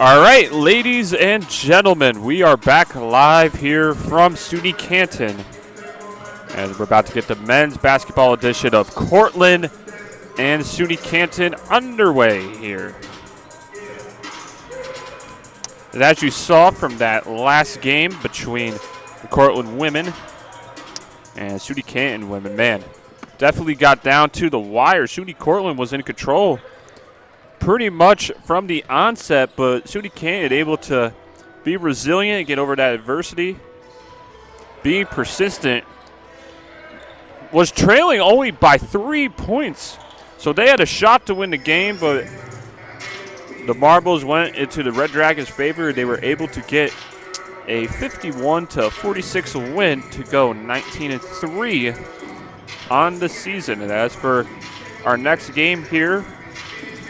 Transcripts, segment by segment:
All right, ladies and gentlemen, we are back live here from SUNY Canton. And we're about to get the men's basketball edition of Cortland and SUNY Canton underway here. And as you saw from that last game between the Cortland women and SUNY Canton women, man, definitely got down to the wire. SUNY Cortland was in control pretty much from the onset, but SUNY Canton able to be resilient and get over that adversity. Being persistent, was trailing only by 3 points. So they had a shot to win the game, but the marbles went into the Red Dragons' favor. They were able to get a 51-46 win to go 19-3 on the season. And as for our next game here,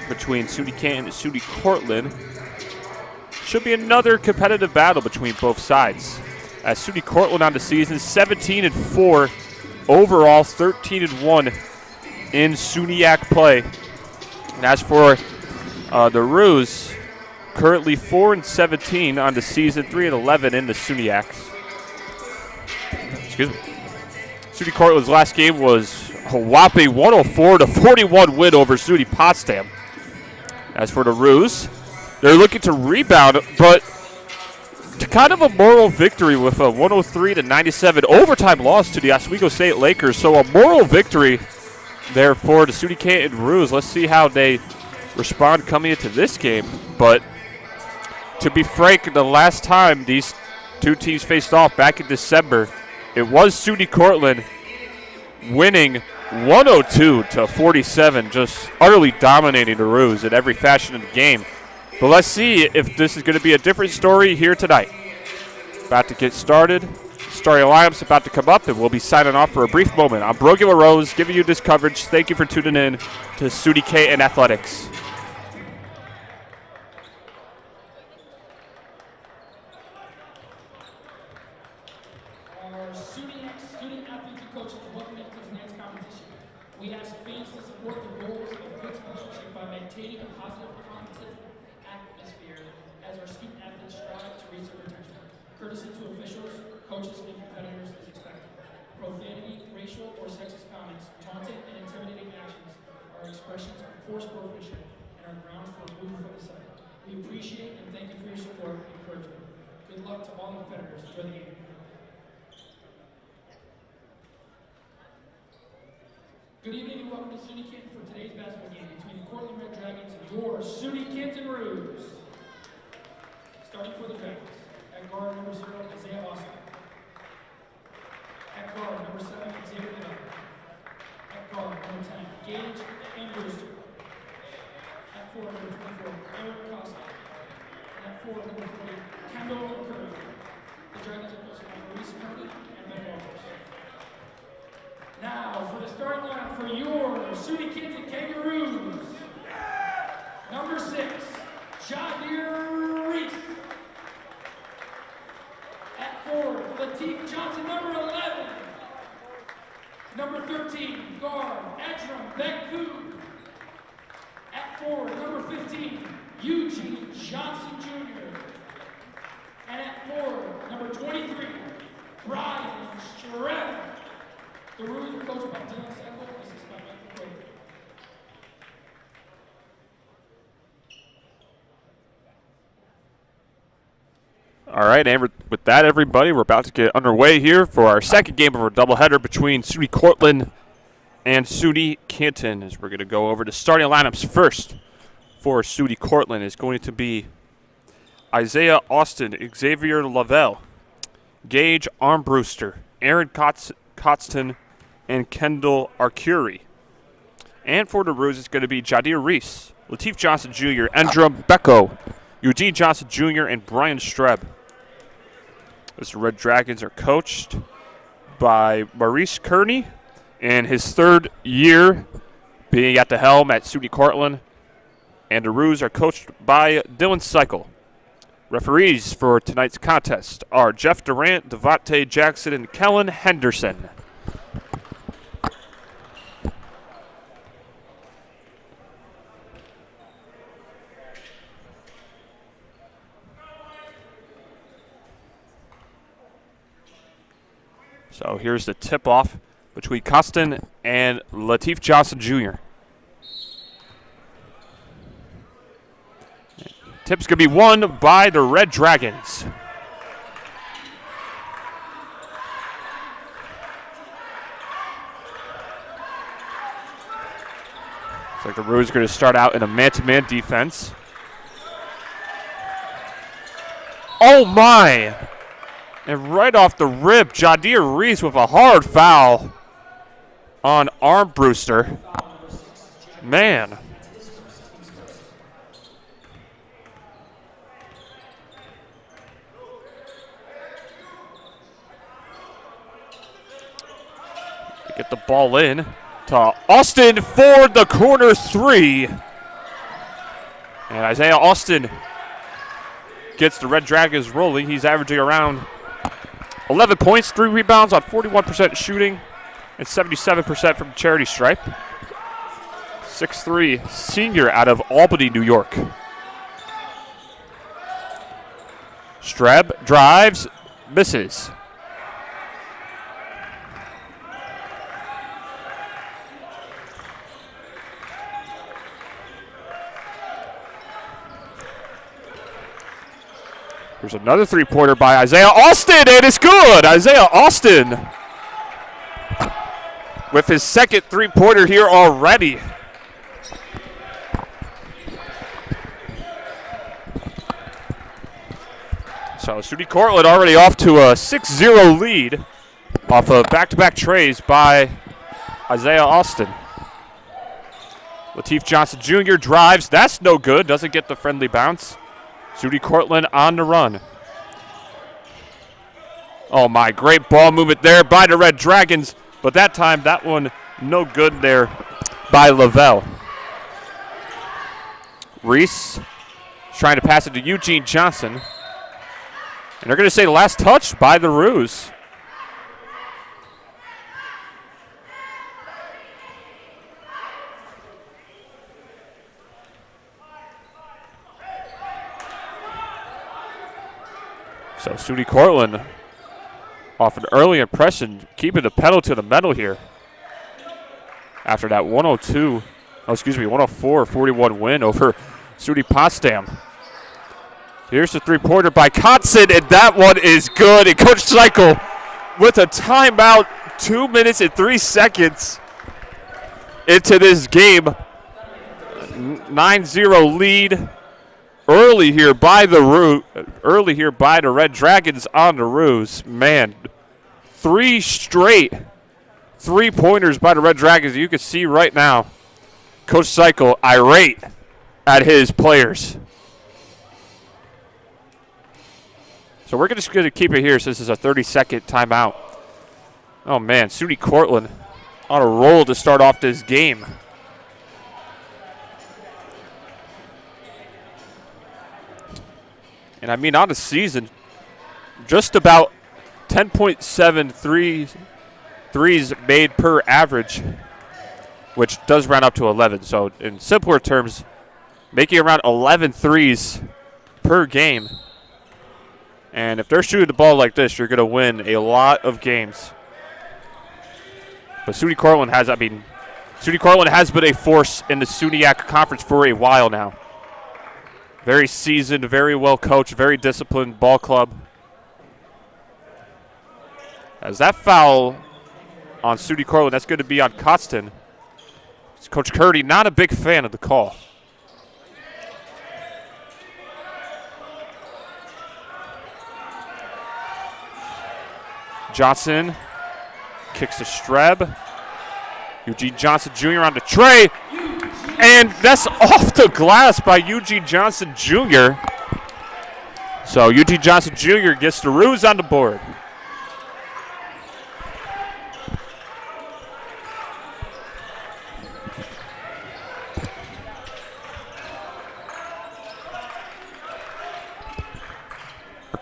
between SUNY Canton and SUNY Cortland, should be another competitive battle between both sides. As SUNY Cortland on the season, 17-4 overall, 13-1 in SUNYAC play. And as for the Roos, currently 4-17 on the season, 3-11 in the SUNYACs. Excuse me. SUNY Cortland's last game was a whopping 104-41 win over SUNY Potsdam. As for the Roos, they're looking to rebound, but to kind of a moral victory with a 103-97 overtime loss to the Oswego State Lakers. So a moral victory there for the SUNY Canton Roos. Let's see how they respond coming into this game. But to be frank, the last time these two teams faced off back in December, it was SUNY Cortland winning 102-47, just utterly dominating the Roos in every fashion of the game. But let's see if this is going to be a different story here tonight. About to get started. Starting lineup's about to come up, and we'll be signing off for a brief moment. I'm Brogan Rose giving you this coverage. Thank you for tuning in to SUNY Canton Athletics. We ask fans to support the goals of good sponsorship by maintaining a positive, positive atmosphere as our student athletes strive to reach their potential. Courtesy to officials, coaches, and competitors is expected. Profanity, racial, or sexist comments, taunting, and intimidating actions are expressions of forced workmanship and are grounds for removal from the site. We appreciate and thank you for your support and encouragement. Good luck to all the competitors. Enjoy the game. Good evening and welcome to SUNY Canton for today's basketball game between the Cortland Red Dragons and your SUNY Canton Roos. Starting for the Dragons, at guard number 0, Isaiah Austin. At guard number 7, Xavier Miller. At guard number 10, Gage and Brewster. At 4, number 24, Eric Costa. And at 4, number 40, Kendall Curry. The Dragons are coached by Maurice Curry and Ben Walters. Now, for the starting lineup for your SUNY Canton Kangaroos, number 6, Jadir Reese. At 4, Lateef Johnson, number 11. Number 13, guard, Edram Beku. At 4, number 15, Eugene Johnson Jr. And at 4, number 23, Brian Streb. The Roos are coached by Dylan Seckle, assisted by Michael Craig. All right, and with that, everybody, we're about to get underway here for our second game of our doubleheader between SUNY Cortland and SUNY Canton. As we're going to go over the starting lineups first for SUNY Cortland is going to be Isaiah Austin, Xavier Lavelle, Gage Armbruster, Aaron Cotston, and Kendall Arcuri. And for the Roos, it's going to be Jadir Reese, Lateef Johnson Jr., Endrum Becko, Eugene Johnson Jr., and Brian Streb. The Red Dragons are coached by Maurice Kearney, and his third year being at the helm at SUNY Cortland. And the Roos are coached by Dylan Cycle. Referees for tonight's contest are Jeff Durant, Devontae Jackson, and Kellen Henderson. So here's the tip-off between Costin and Lateef Johnson Jr. Tip's going to be won by the Red Dragons. Looks like the Roos are going to start out in a man-to-man defense. Oh, my! And right off the rip, Jadir Reese with a hard foul on Armbruster. Man. Get the ball in to Austin for the corner three. And Isaiah Austin gets the Red Dragons rolling. He's averaging around 11 points, 3 rebounds on 41% shooting, and 77% from charity stripe. 6'3" senior out of Albany, New York. Streb drives, misses. Here's another three-pointer by Isaiah Austin, and it's good! Isaiah Austin with his second three-pointer here already. So SUNY Cortland already off to a 6-0 lead off of back-to-back trays by Isaiah Austin. Lateef Johnson Jr. drives. That's no good. Doesn't get the friendly bounce. SUNY Cortland on the run. Oh my, great ball movement there by the Red Dragons, but that time that one no good there by Lavelle. Reese trying to pass it to Eugene Johnson. And they're going to say last touch by the Roos. So SUNY Cortland off an early impression, keeping the pedal to the metal here. After that 104-41 win over SUNY Potsdam. Here's the three-pointer by Kotzen, and that one is good. And Coach Cycle with a timeout, 2 minutes and 3 seconds into this game. 9-0 lead. Early here by the Red Dragons on the Roos. Man, 3 straight three-pointers by the Red Dragons. You can see right now, Coach Cycle irate at his players. So we're just going to keep it here since it's a 30-second timeout. Oh, man, SUNY Cortland on a roll to start off this game. And I mean, on the season, just about 10.7 threes made per average, which does round up to 11. So in simpler terms, making around 11 threes per game. And if they're shooting the ball like this, you're going to win a lot of games. But SUNY Cortland has been a force in the SUNYAC conference for a while now. Very seasoned, very well coached, very disciplined ball club. As that foul on SUNY Cortland, that's going to be on Kotzen. Coach Curdy not a big fan of the call. Johnson kicks to Streb. Eugene Johnson Jr. on the tray. And that's off the glass by Eugene Johnson Jr. So Eugene Johnson Jr. gets the Roos on the board.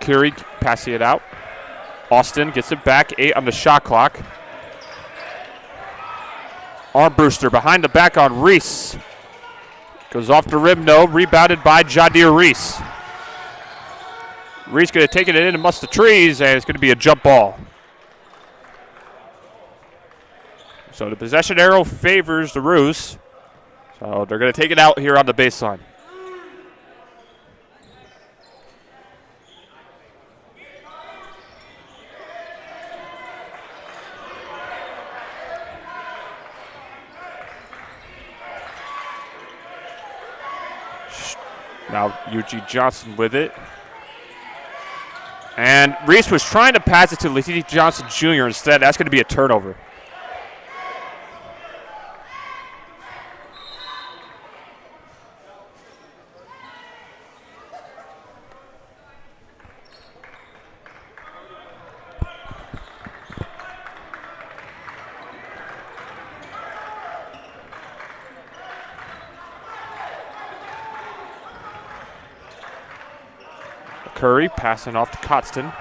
Mercuri passing it out. Austin gets it back, 8 on the shot clock. Armbruster behind the back on Reese. Goes off the rim, no. Rebounded by Jadir Reese. Reese going to take it in amongst the trees, and it's going to be a jump ball. So the possession arrow favors the Roos. So they're going to take it out here on the baseline. Now Eugene Johnson with it. And Reese was trying to pass it to Letitia Johnson Jr. instead. That's going to be a turnover. Curry passing off to Costin.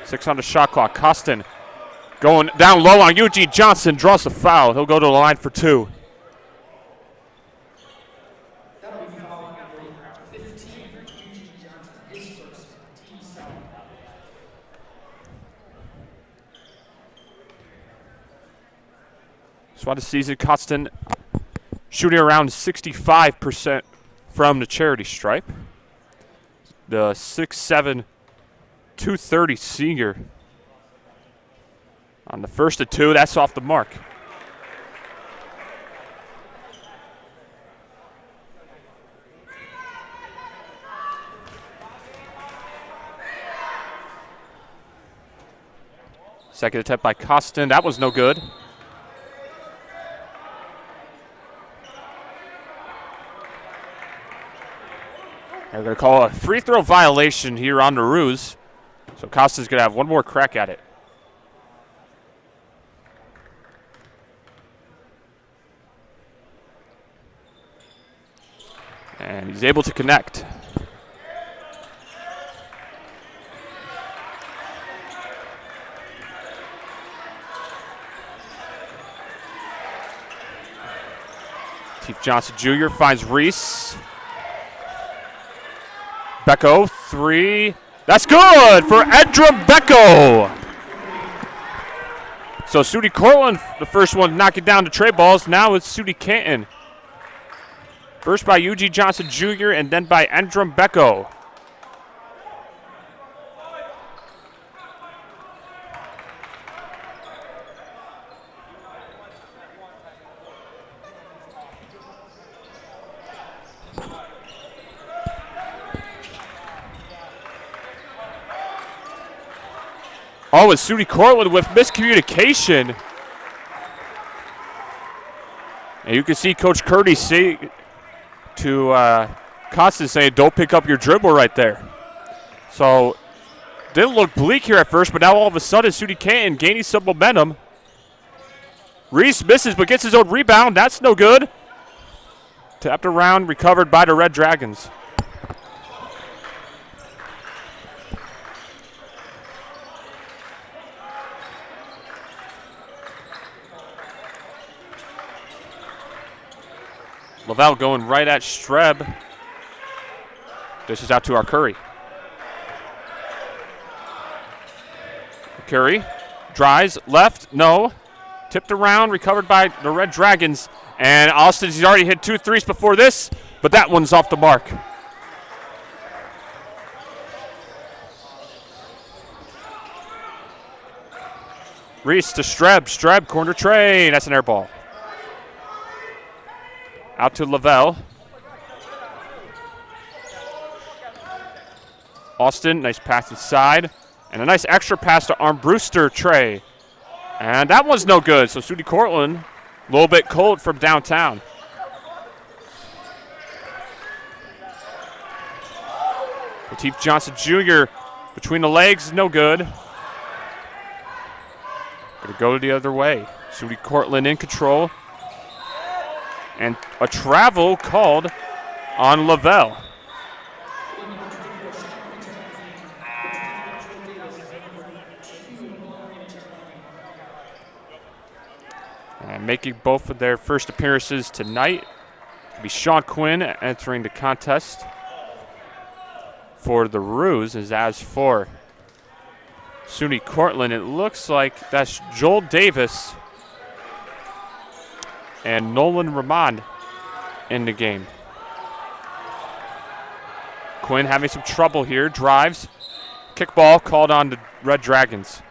6 on the shot clock. Costin going down low on Eugene Johnson, draws a foul. He'll go to the line for 2. That'll be foul number 15 for Eugene Johnson, his first team foul. So on the season, Costin shooting around 65% from the charity stripe. The 6'7", 230 senior. On the first of 2, that's off the mark. Second attempt by Costin, that was no good. They're going to call a free throw violation here on the Roos. So Costin's going to have one more crack at it. And he's able to connect. Chief Johnson Jr. finds Reese. Becko, 3. That's good for Edrum Becko. So SUNY Cortland, the first one knocking down the tray balls. Now it's SUNY Canton. First by Eugene Johnson Jr. and then by Edrum Becko. Oh, it's SUNY Cortland with miscommunication. And you can see Coach Curdy say to Constance saying, don't pick up your dribble right there. So, didn't look bleak here at first, but now all of a sudden SUNY Canton gaining some momentum. Reese misses but gets his own rebound. That's no good. Tapped around, recovered by the Red Dragons. Lavelle going right at Streb. This is out to our Curry. Curry drives left, no. Tipped around, recovered by the Red Dragons. And Austin, he's already hit 2 threes before this, but that one's off the mark. Reese to Streb. Streb, corner tray. That's an air ball. Out to Lavelle. Austin, nice pass inside. And a nice extra pass to Armbruster Trey. And that one's no good. So SUNY Cortland, a little bit cold from downtown. Lateef Johnson Jr. between the legs, no good. Gonna go the other way. SUNY Cortland in control. And a travel called on Lavelle. And making both of their first appearances tonight will be Sean Quinn entering the contest for the Roos. As for SUNY Cortland. It looks like that's Joel Davis and Nolan Ramond in the game. Quinn having some trouble here, drives. Kickball called on the Red Dragons.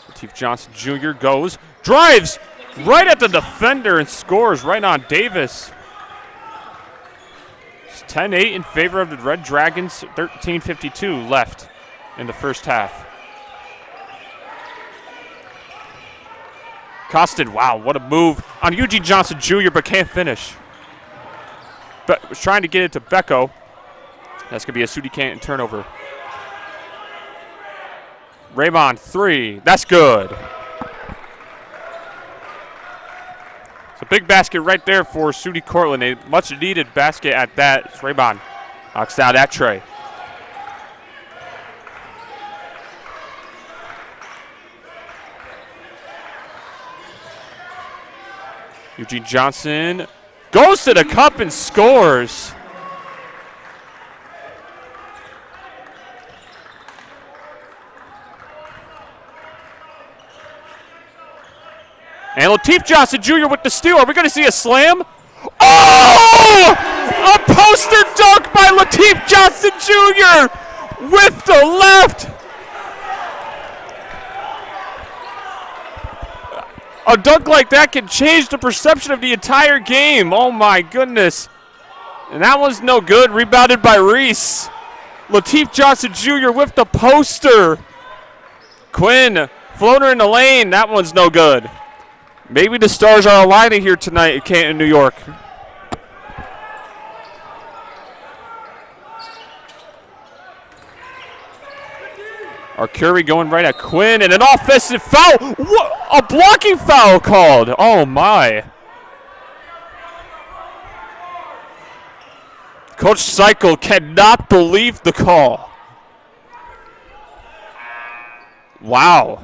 Lateef Johnson Jr. goes, drives right at the defender and scores right on Davis. It's 10-8 in favor of the Red Dragons, 13:52 left in the first half. Costin, wow, what a move on Eugene Johnson Jr., but can't finish. But was trying to get it to Becco. That's going to be a SUNY Canton turnover. Raymond, 3. That's good. It's a big basket right there for SUNY Cortland. A much-needed basket at that. It's Raymond knocks down that tray. Eugene Johnson goes to the cup and scores. And Lateef Johnson Jr. with the steal. Are we going to see a slam? Oh! A poster dunk by Lateef Johnson Jr. with the left. A dunk like that can change the perception of the entire game. Oh, my goodness. And that one's no good. Rebounded by Reese. Lateef Johnson Jr. with the poster. Quinn, floater in the lane. That one's no good. Maybe the stars are aligning here tonight in Canton, New York. Arcuri going right at Quinn, and an offensive foul. What? A blocking foul called. Oh, my. Coach Cycle cannot believe the call. Wow.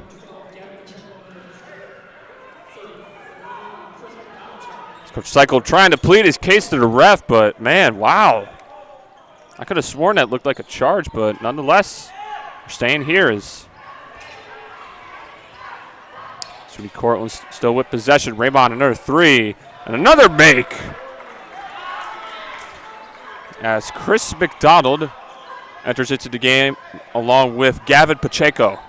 Coach Cycle trying to plead his case to the ref, but, man, wow. I could have sworn that looked like a charge, but nonetheless, we're staying here as SUNY Cortland still with possession. Raymond, another 3, and another make. As Chris McDonald enters into the game along with Gavin Pacheco.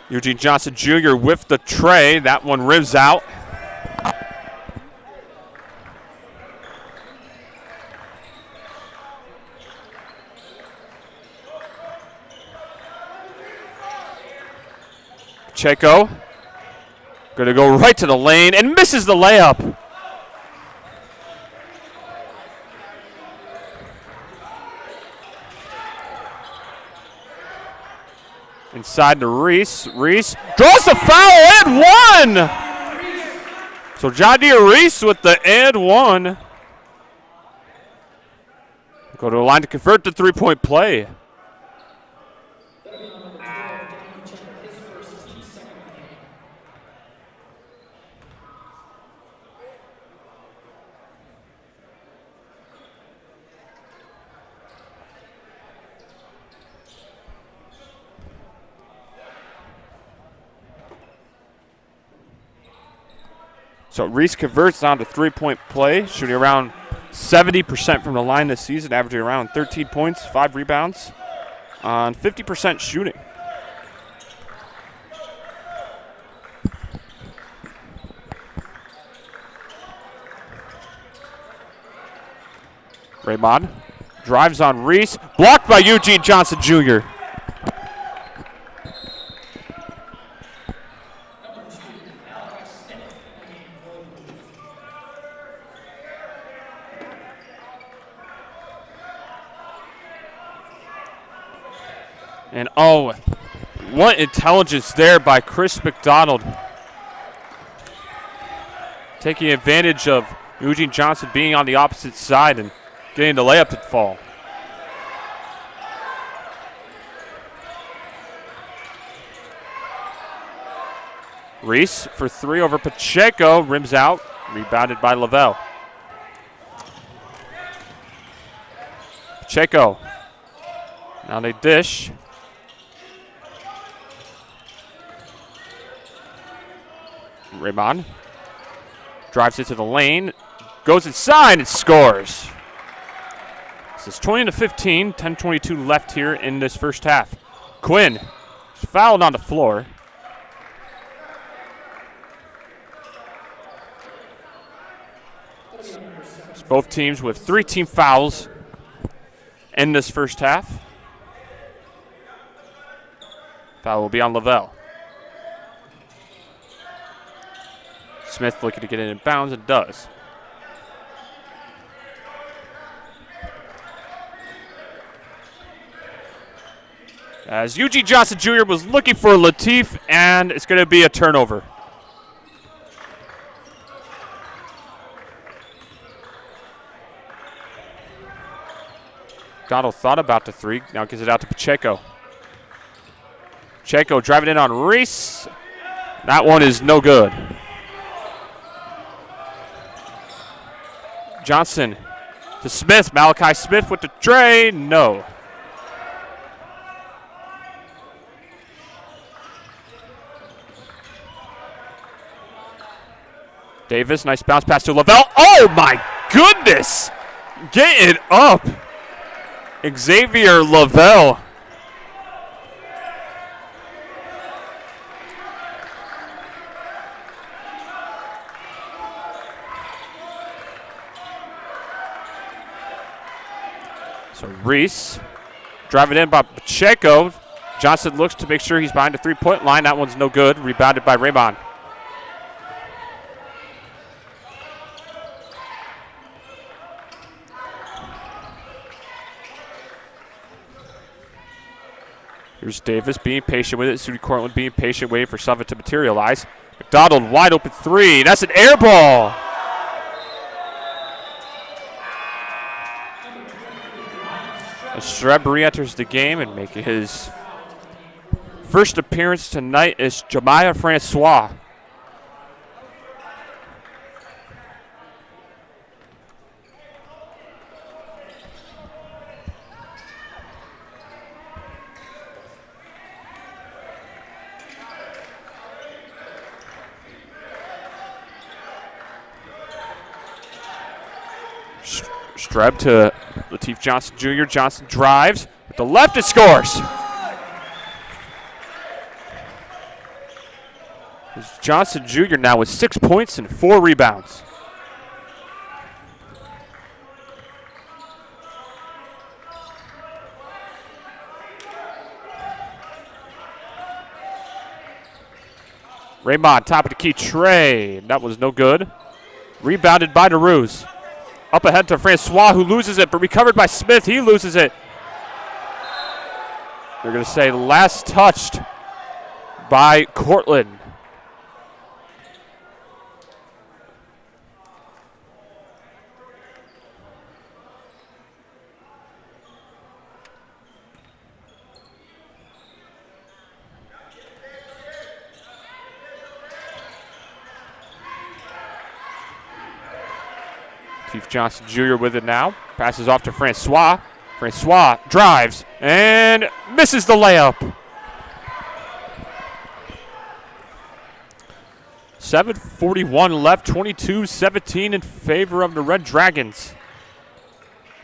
Eugene Johnson Jr. with the tray. That one rims out. Pacheco going to go right to the lane and misses the layup. Inside to Reese. Reese draws the foul and 1. So John Deere Reese with the and 1. Go to the line to convert the 3-point play. So Reese converts on to 3-point play, shooting around 70% from the line this season, averaging around 13 points, 5 rebounds on 50% shooting. Raymond drives on Reese, blocked by Eugene Johnson Jr. And oh, what intelligence there by Chris McDonald. taking advantage of Eugene Johnson being on the opposite side and getting the layup to fall. Reese for three over Pacheco, rims out, rebounded by Lavelle. Pacheco, now they dish. Raymond drives it to the lane, goes inside and scores. This is 20-15, 10:22 left here in this first half. Quinn is fouled on the floor. Both teams with 3 team fouls in this first half. Foul will be on Lavelle. Smith looking to get it in bounds and does. As Eugene Johnson Jr. was looking for Latif, and it's going to be a turnover. Donald thought about the three, now gives it out to Pacheco. Pacheco driving in on Reese. That one is no good. Johnson to Smith. Malachi Smith with the tray. No. Davis, nice bounce pass to Lavelle. Oh my goodness! Get it up. Xavier Lavelle. So Reese driving in by Pacheco. Johnson looks to make sure he's behind the three-point line. That one's no good. Rebounded by Raymond. Here's Davis being patient with it. SUNY Cortland being patient, waiting for something to materialize. McDonald wide open three. That's an air ball. As Streb re-enters the game and making his first appearance tonight is Jemiah Francois. Streb to Latif Johnson Jr. Johnson drives with the left and scores. It's Johnson Jr. now with 6 points and 4 rebounds. Raymond, top of the key tray. That was no good. Rebounded by DeRuse. Up ahead to Francois, who loses it, but recovered by Smith. He loses it. They're going to say last touched by Cortland. Chief Johnson Jr. with it now. Passes off to Francois. Francois drives and misses the layup. 7:41 left, 22-17 in favor of the Red Dragons.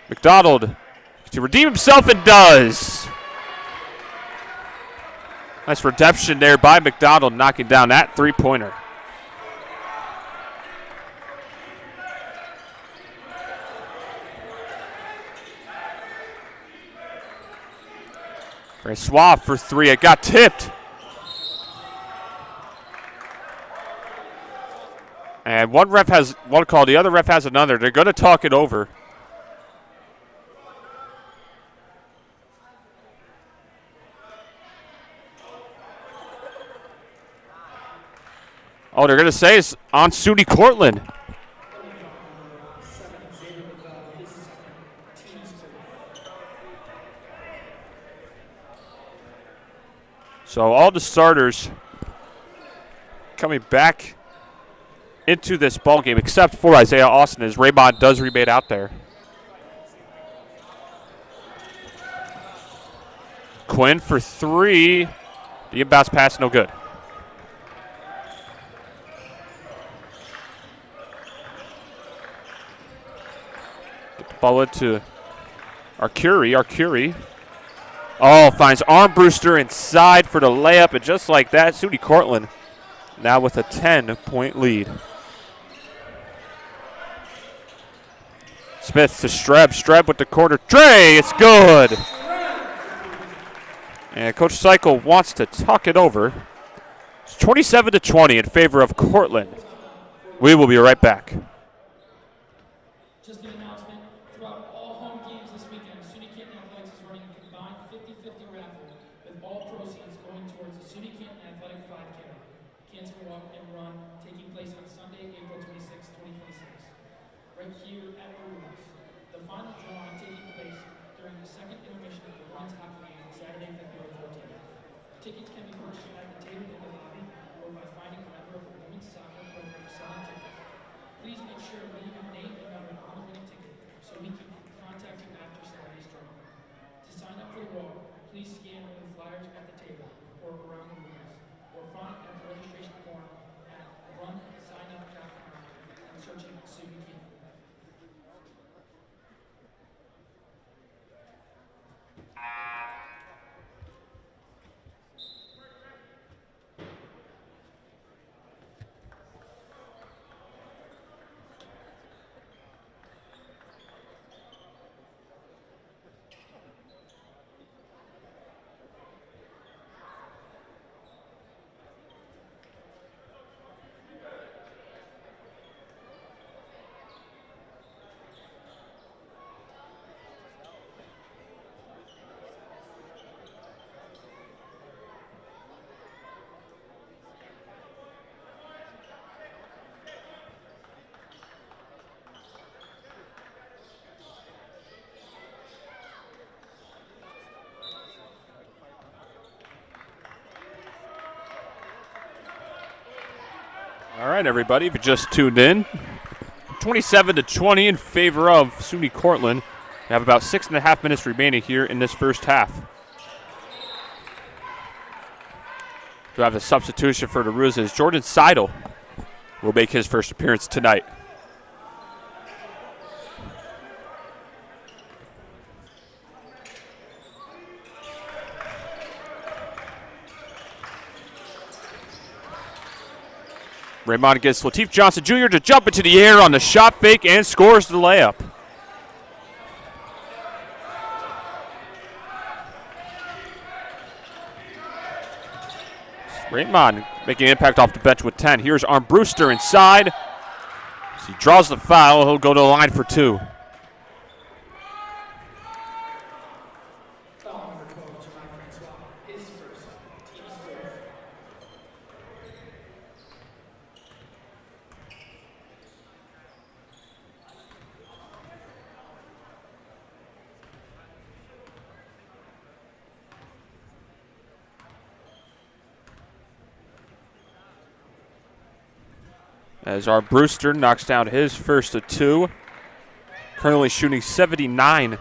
McDonald to redeem himself and does. Nice redemption there by McDonald, knocking down that three-pointer. Francois for three. It got tipped. And one ref has one call, the other ref has another. They're going to talk it over. Oh, they're going to say it's on SUNY Cortland. So all the starters coming back into this ball game, except for Isaiah Austin, as Raymond does remain out there. Quinn for three. The inbounds pass, no good. Get the ball into Arcuri. Oh, finds Armbruster inside for the layup, and just like that, SUNY Cortland now with a 10-point lead. Smith to Streb. Streb with the corner tray. It's good. And Coach Cycle wants to tuck it over. It's 27-20 in favor of Cortland. We will be right back. Just an announcement, throughout all home games this weekend, SUNY Canton Athletics is running a combined 50-50 raffle, with all proceeds going towards the SUNY Canton Athletic 5K. Canton Walk and Run taking place on Sunday, April 26, 2026. Right here at the Rooms. The final drawing taking place during the second intermission of the Women's Hockey Game on Saturday, February 14th. Tickets can be purchased at the table in the lobby or by finding a member of the Women's Soccer Program selling tickets. Please make sure to leave your name and number on the winning ticket so we can contact you after Saturday's drawing. To sign up for the wall, please scan the flyers at the table or around the rooms, or find at the registration form at runsignup.com and searching SUNY Canton. All right, everybody, if you just tuned in, 27-20 in favor of SUNY Cortland. We have about 6.5 minutes remaining here in this first half. We have a substitution for the Roosters. Jordan Seidel will make his first appearance tonight. Raymond gets Lateef Johnson Jr. to jump into the air on the shot fake and scores the layup. Raymond making an impact off the bench with 10. Here's Armbruster inside. As he draws the foul, he'll go to the line for two. As Armbruster knocks down his first of two. Currently shooting 79%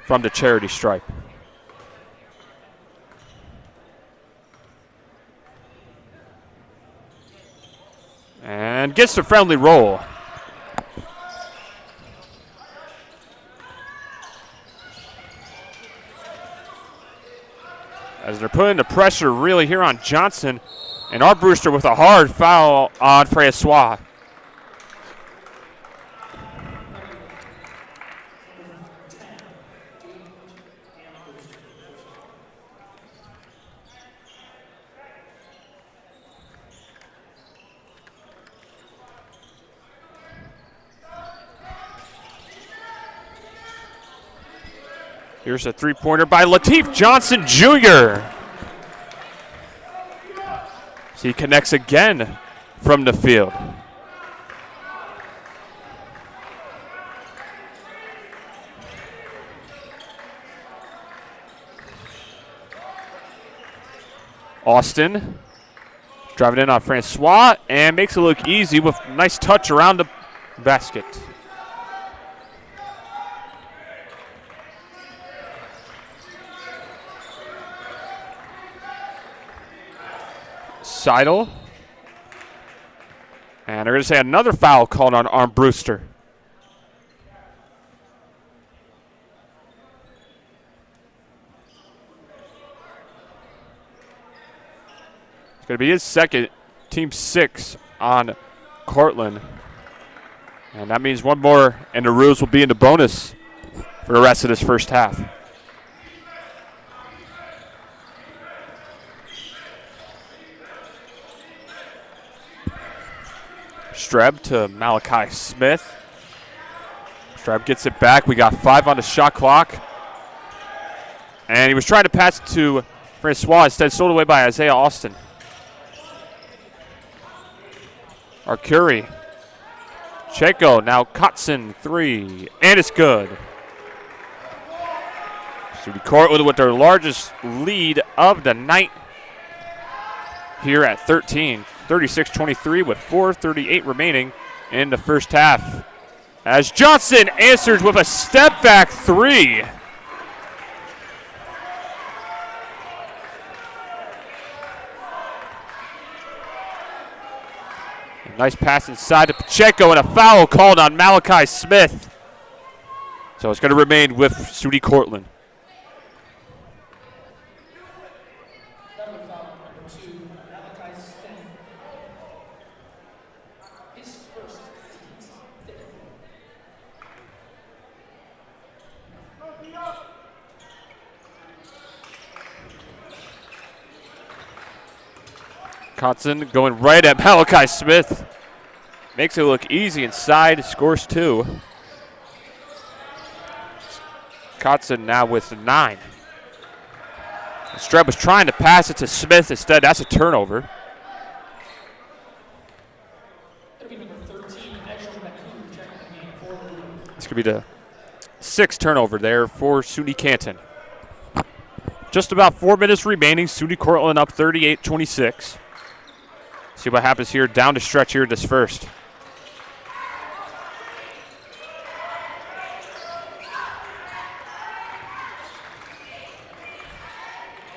from the charity stripe. And gets the friendly roll. As they're putting the pressure really here on Johnson. And Armbruster with a hard foul on Francois. Here's a three-pointer by Lateef Johnson Jr. So he connects again from the field. Austin driving in on Francois and makes it look easy with a nice touch around the basket. Seidel. And they're going to say another foul called on Armbruster. It's going to be his second, team 6 on Cortland. And that means one more, and the Roos will be in the bonus for the rest of this first half. Streb to Malachi Smith. Streb gets it back. We got 5 on the shot clock. And he was trying to pass it to Francois, instead sold away by Isaiah Austin. Arcuri. Checo, now Kotzen, 3, and it's good. SUNY Cortland with their largest lead of the night here at 13. 36-23 with 4:38 remaining in the first half. As Johnson answers with a step back 3. A nice pass inside to Pacheco and a foul called on Malachi Smith. So it's going to remain with SUNY Cortland. Kotzen going right at Malachi Smith. Makes it look easy inside, scores 2. Kotzen now with 9. Streb was trying to pass it to Smith instead. That's a turnover. It's going to be the 6th turnover there for SUNY Canton. Just about 4 minutes remaining. SUNY Cortland up 38-26. See what happens here down the stretch here this first.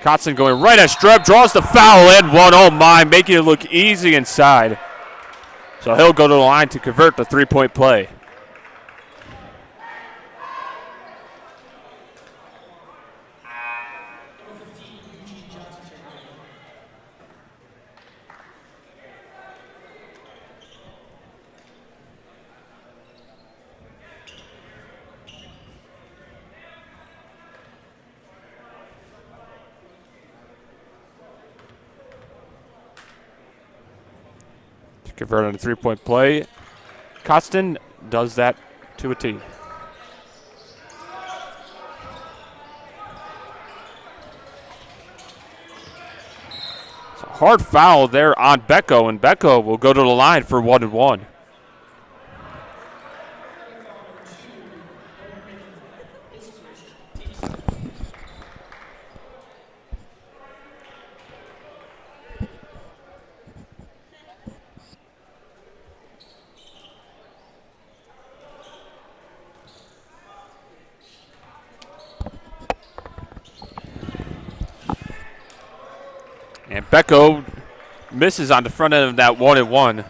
Kotzen going right at Streb, draws the foul and one. Oh my, making it look easy inside. So he'll go to the line to convert the 3-point play. Convert on a 3-point play. Kotzen does that to a T. It's a hard foul there on Becco, and Becco will go to the line for 1-1. And Becco misses on the front end of that 1-1.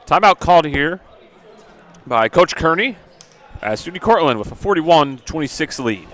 Timeout called here by Coach Kearney as SUNY Cortland with a 41-26 lead.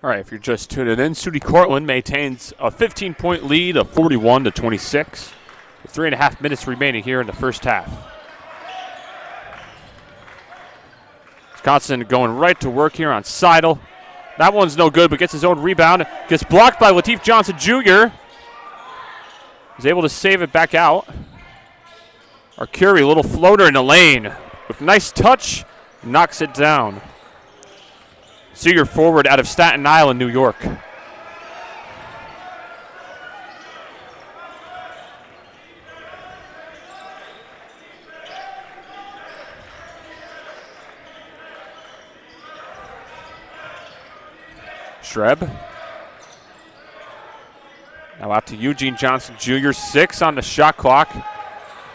All right, if you're just tuning in, SUNY Cortland maintains a 15-point lead of 41-26 with 3.5 minutes remaining here in the first half. Wisconsin going right to work here on Seidel. That one's no good, but gets his own rebound. Gets blocked by Lateef Johnson Jr. He's able to save it back out. Arcuri, little floater in the lane. With nice touch, knocks it down. Seeger forward out of Staten Island, New York. Streb. Now out to Eugene Johnson Jr., 6 on the shot clock.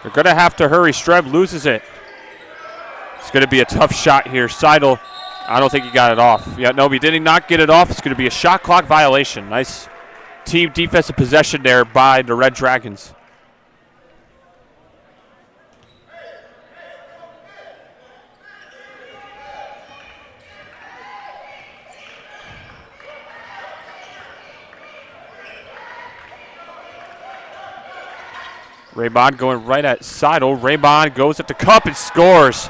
They're going to have to hurry. Streb loses it. It's going to be a tough shot here. Seidel, I don't think he got it off. Yeah, no, he did not get it off. It's going to be a shot clock violation. Nice team defensive possession there by the Red Dragons. Raybon going right at Seidel. Raybon goes at the cup and scores.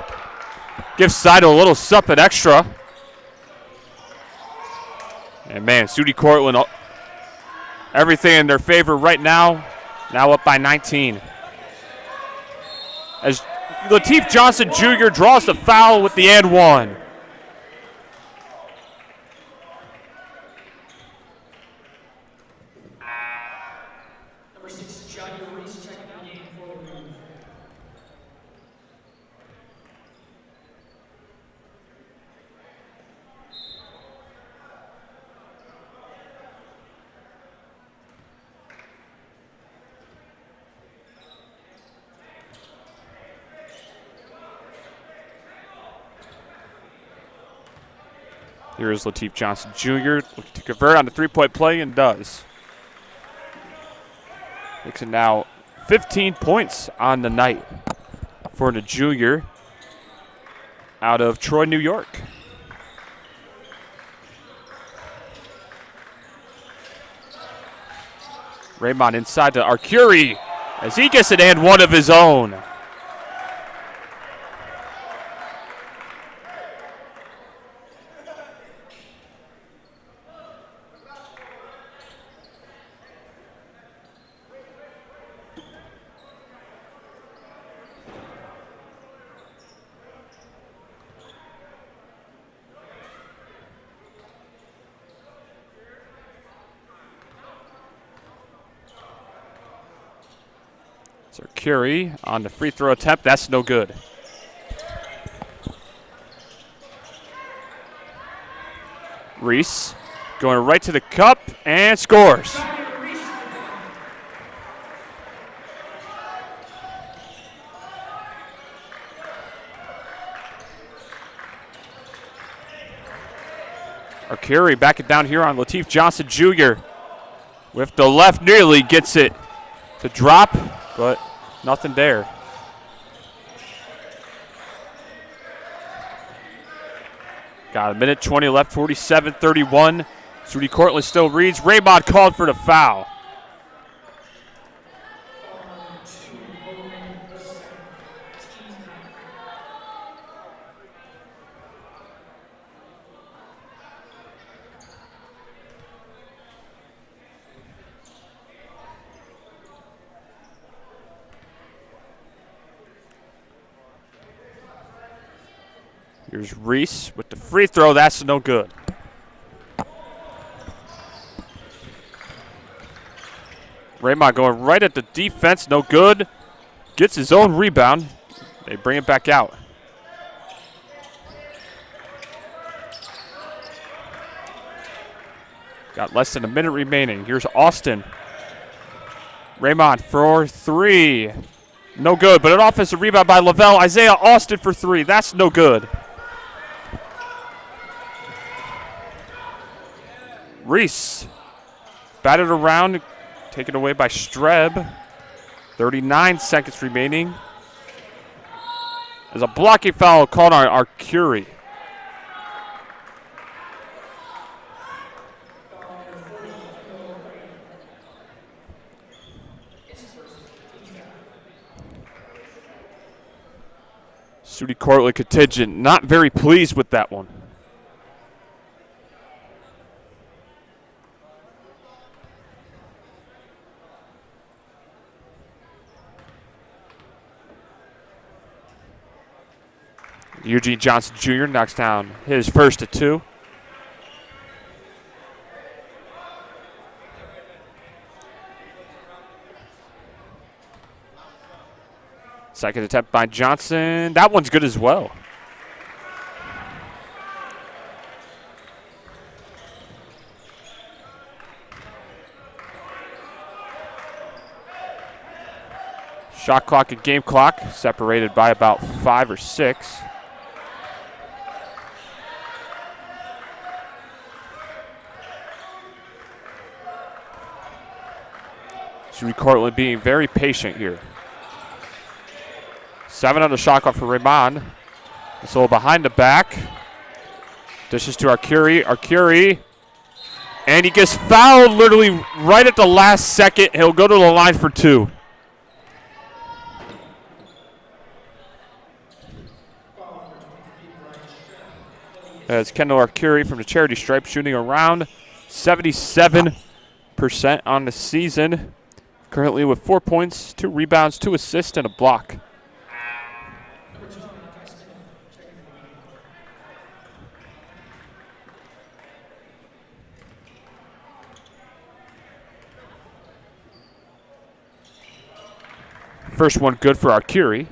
Gives Seidel a little something extra. And man, SUNY Cortland, everything in their favor right now. Now up by 19. As Lateef Johnson Jr. draws the foul with the and one. Here's Lateef Johnson Jr. looking to convert on the three-point play and does. Makes it now 15 points on the night for the junior out of Troy, New York. Raymond inside to Arcuri as he gets it and one of his own. Arcuri on the free throw attempt. That's no good. Reese going right to the cup and scores. Arcuri back it down here on Lateef Johnson Jr. With the left, nearly gets it to drop, but nothing there. Got a minute 20 left, 47-31. SUNY Cortland still reads. Raymond called for the foul. Here's Reese with the free throw. That's no good. Raymond going right at the defense. No good. Gets his own rebound. They bring it back out. Got less than a minute remaining. Here's Austin. Raymond for three. No good, but an offensive rebound by Lavelle. Isaiah Austin for three. That's no good. Reese batted around, taken away by Streb. 39 seconds remaining. There's a blocking foul called on Arcuri. SUNY Cortland contingent not very pleased with that one. Eugene Johnson Jr. knocks down his first of two. Second attempt by Johnson. That one's good as well. Shot clock and game clock separated by about 5 or 6. SUNY Cortland being very patient here. 7 on the shot clock for Raymond. So behind the back. Dishes to Arcuri. And he gets fouled literally right at the last second. He'll go to the line for 2. As Kendall Arcuri from the charity stripe shooting around 77% on the season. Currently with 4 points, 2 rebounds, 2 assists, and a block. First one good for Arcuri.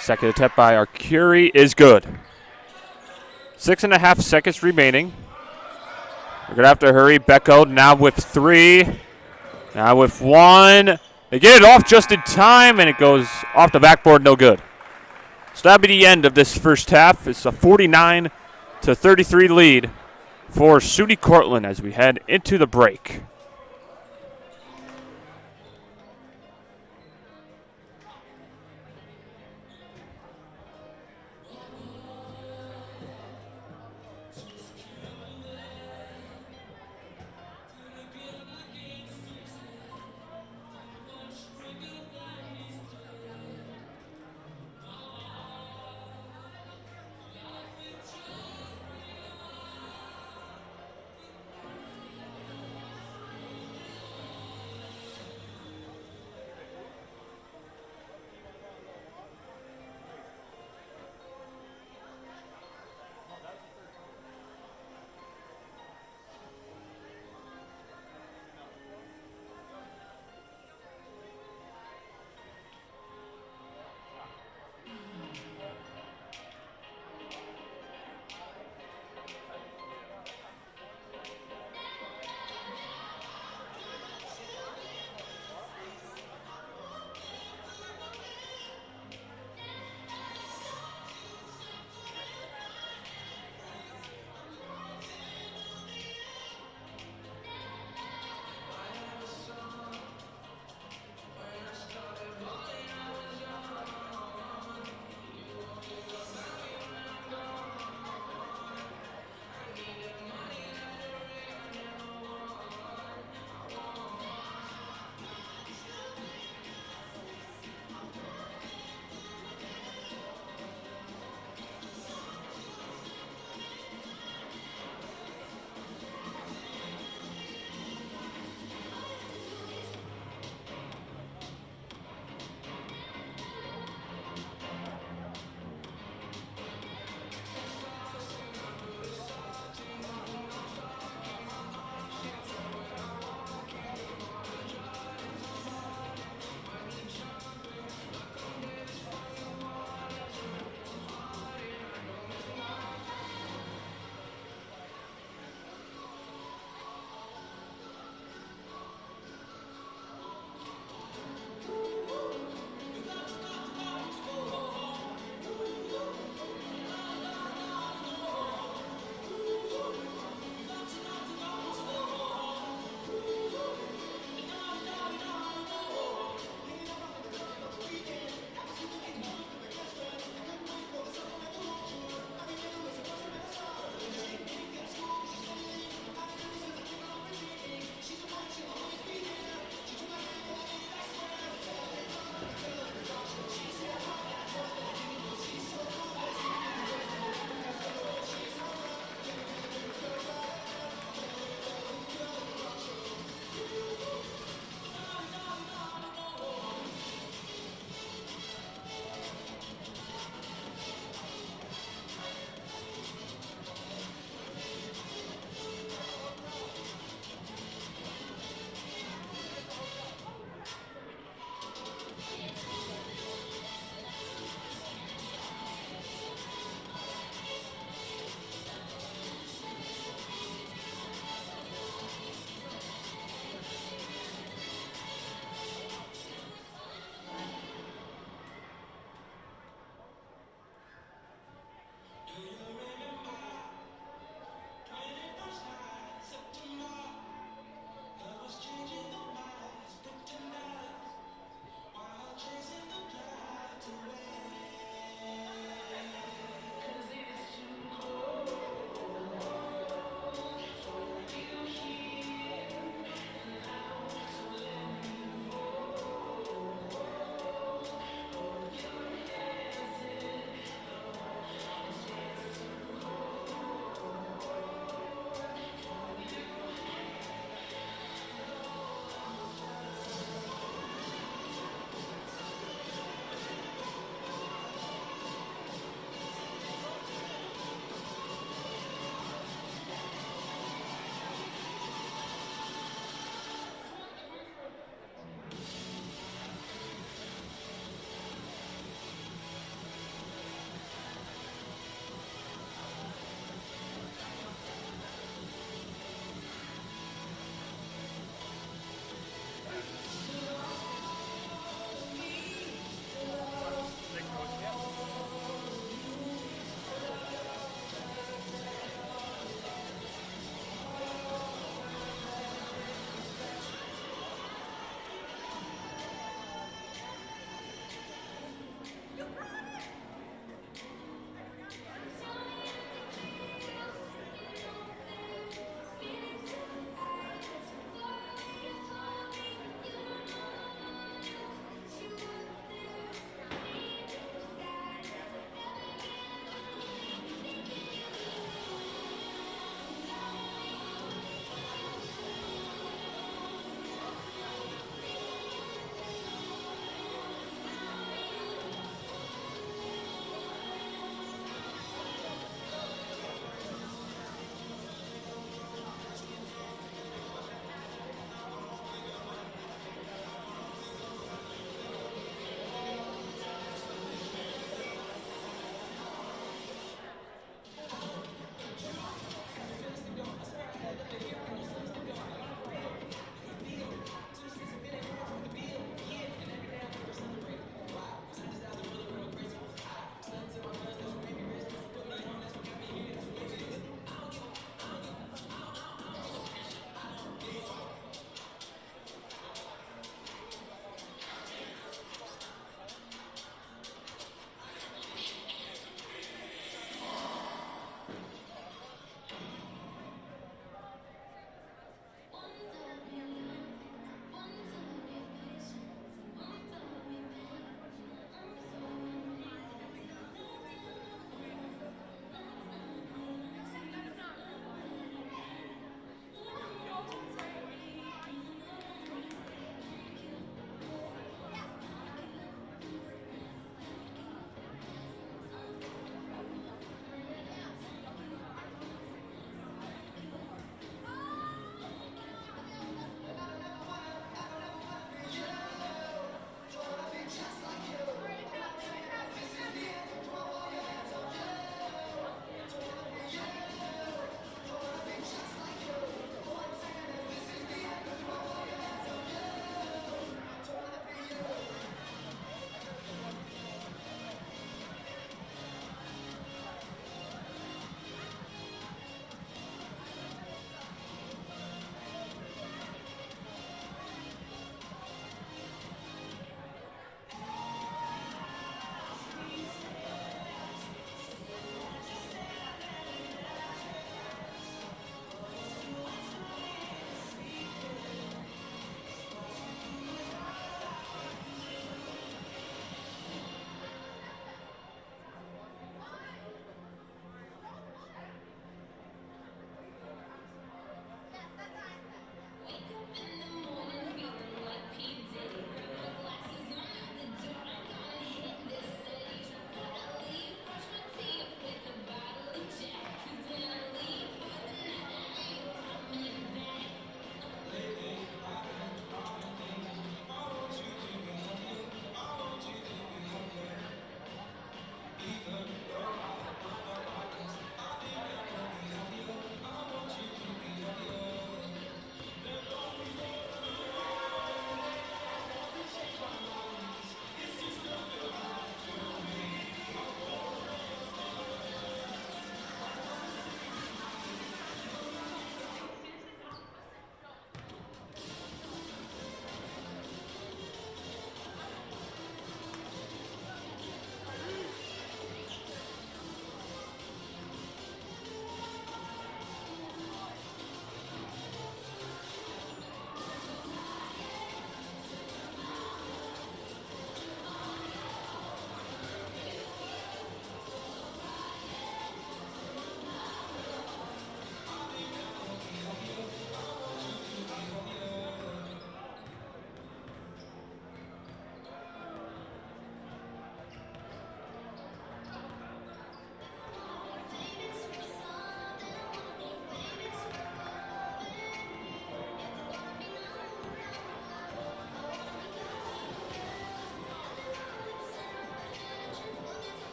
Second attempt by Arcuri is good. 6.5 seconds remaining. We're going to have to hurry. Becko now with 3. Now with 1. They get it off just in time, and it goes off the backboard, no good. So that'll be the end of this first half. It's a 49-33 lead for SUNY Cortland as we head into the break.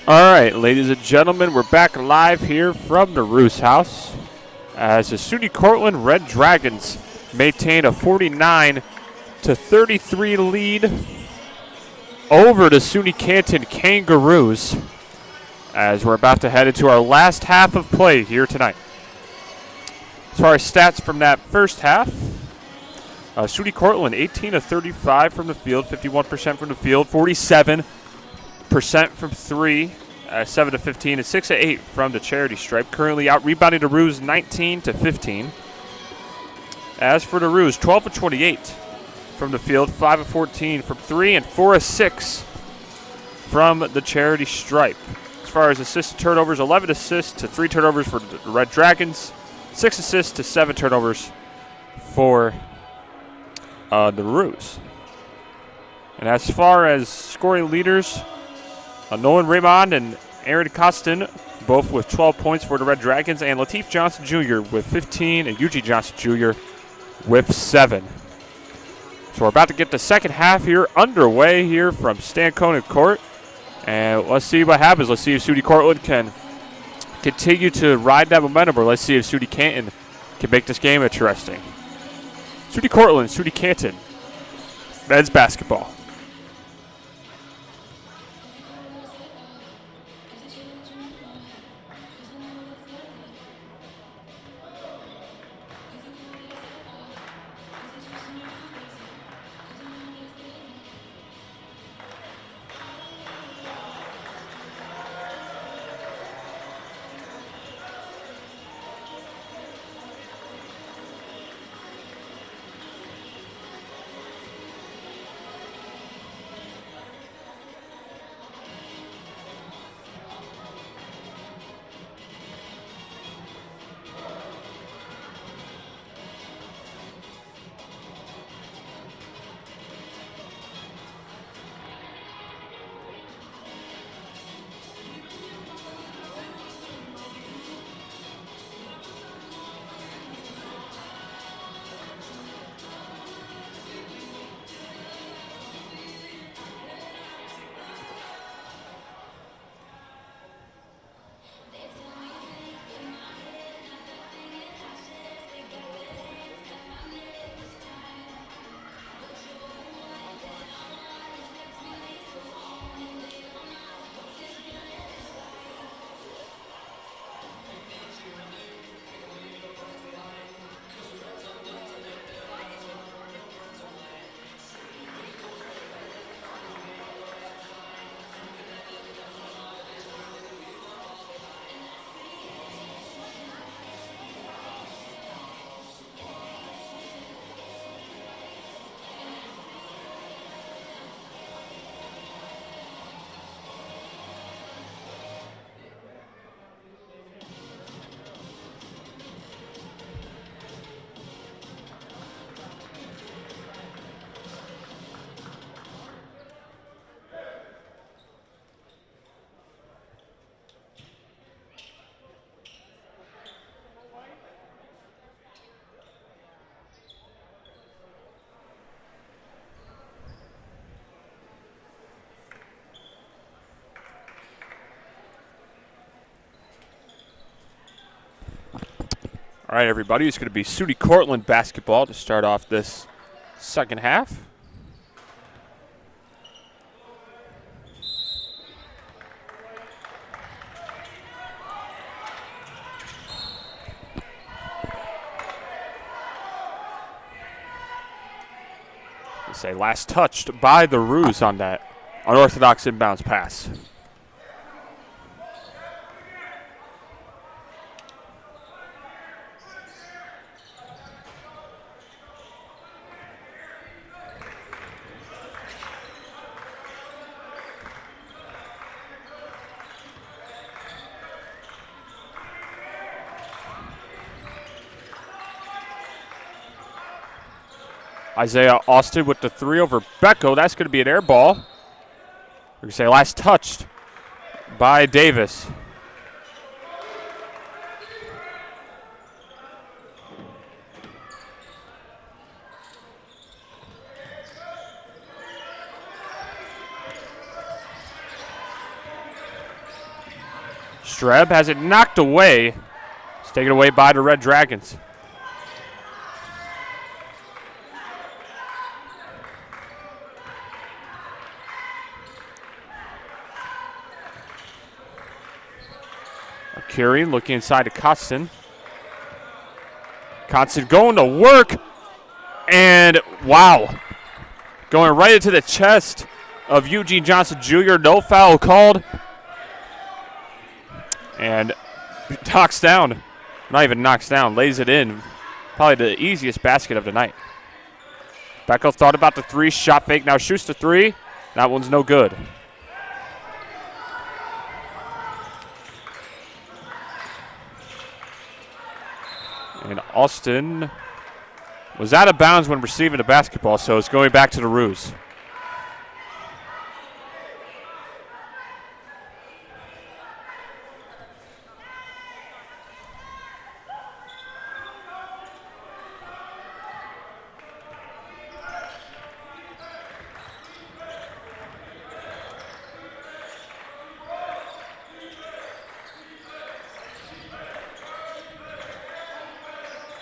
All right, ladies and gentlemen, we're back live here from the Roos House as the SUNY Cortland Red Dragons maintain a 49-33 lead over the SUNY Canton Kangaroos as we're about to head into our last half of play here tonight. As far as stats from that first half, SUNY Cortland 18-35 from the field, 51% from the field, 47% from three, 7-15, and 6-8 from the charity stripe. Currently out rebounding the Roos 19-15. As for the Roos, 12-28 from the field, 5-14 from three, and 4-6 from the charity stripe. As far as assists and turnovers, 11 assists to 3 turnovers for the Red Dragons, 6 assists to 7 turnovers for the Roos. And as far as scoring leaders, Nolan Raymond and Aaron Costin, both with 12 points for the Red Dragons, and Lateef Johnson Jr. with 15, and Eugene Johnson Jr. with 7. So we're about to get the second half here underway here from Stan Conan Court. And let's see what happens. Let's see if SUNY Cortland can continue to ride that momentum, or let's see if SUNY Canton can make this game interesting. SUNY Cortland, SUNY Canton, men's basketball. All right, everybody, it's going to be SUNY Cortland basketball to start off this second half. They say last touched by the Roos on that unorthodox inbounds pass. Isaiah Austin with the three over Becko. That's going to be an air ball. We're going to say last touched by Davis. Streb has it knocked away. It's taken away by the Red Dragons. Curie looking inside to Costin. Costin going to work. And wow. Going right into the chest of Eugene Johnson Jr. No foul called. And knocks down. Not even knocks down. Lays it in. Probably the easiest basket of the night. Beckel thought about the three. Shot fake. Now shoots the three. That one's no good. And Austin was out of bounds when receiving the basketball, so it's going back to the Roos.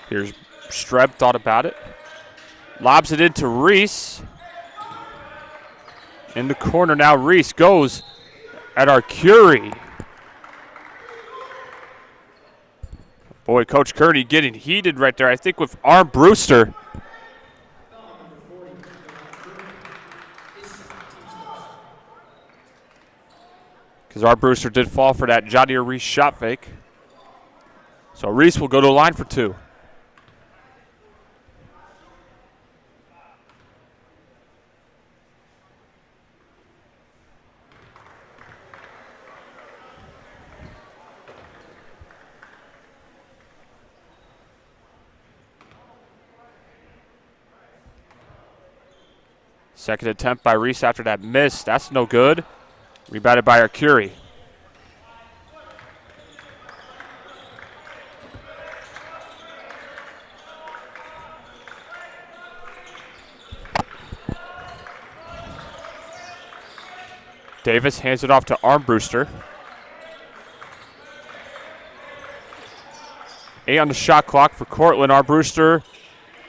Here's Streb, thought about it. Lobs it into Reese. In the corner now, Reese goes at our Curie. Boy, Coach Kearney getting heated right there, I think, with Arm Brewster. Because Arm Brewster did fall for that Jadir Reese shot fake. So Reese will go to the line for two. Second attempt by Reese after that miss. That's no good. Rebounded by our Curie. Davis hands it off to Armbruster. 8 on the shot clock for Cortland. Armbruster,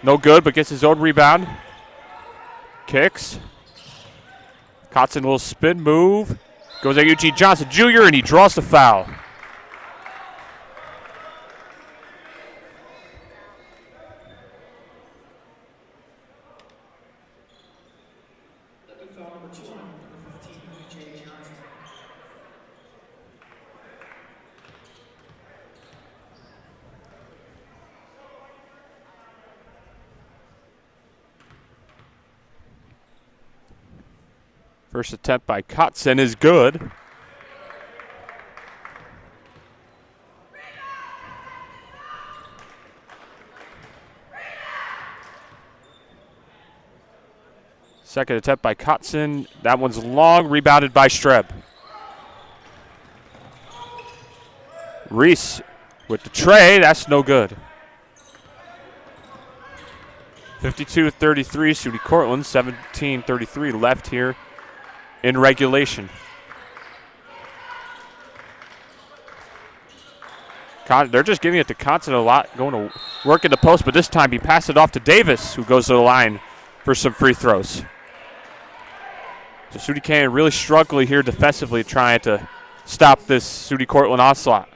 no good, but gets his own rebound. Kicks. Cotson will spin move. Goes at Eugene Johnson Jr. and he draws the foul. Foul number 2 on number 15, Eugene Johnson. First attempt by Kotzen is good. Second attempt by Kotzen. That one's long, rebounded by Streb. Reese with the tray. That's no good. 52-33, SUNY Cortland. 17-33 left here in regulation. They're just giving it to Kotzen a lot, going to work in the post, but this time he passed it off to Davis, who goes to the line for some free throws. So SUNY Canton really struggling here defensively, trying to stop this SUNY Cortland onslaught.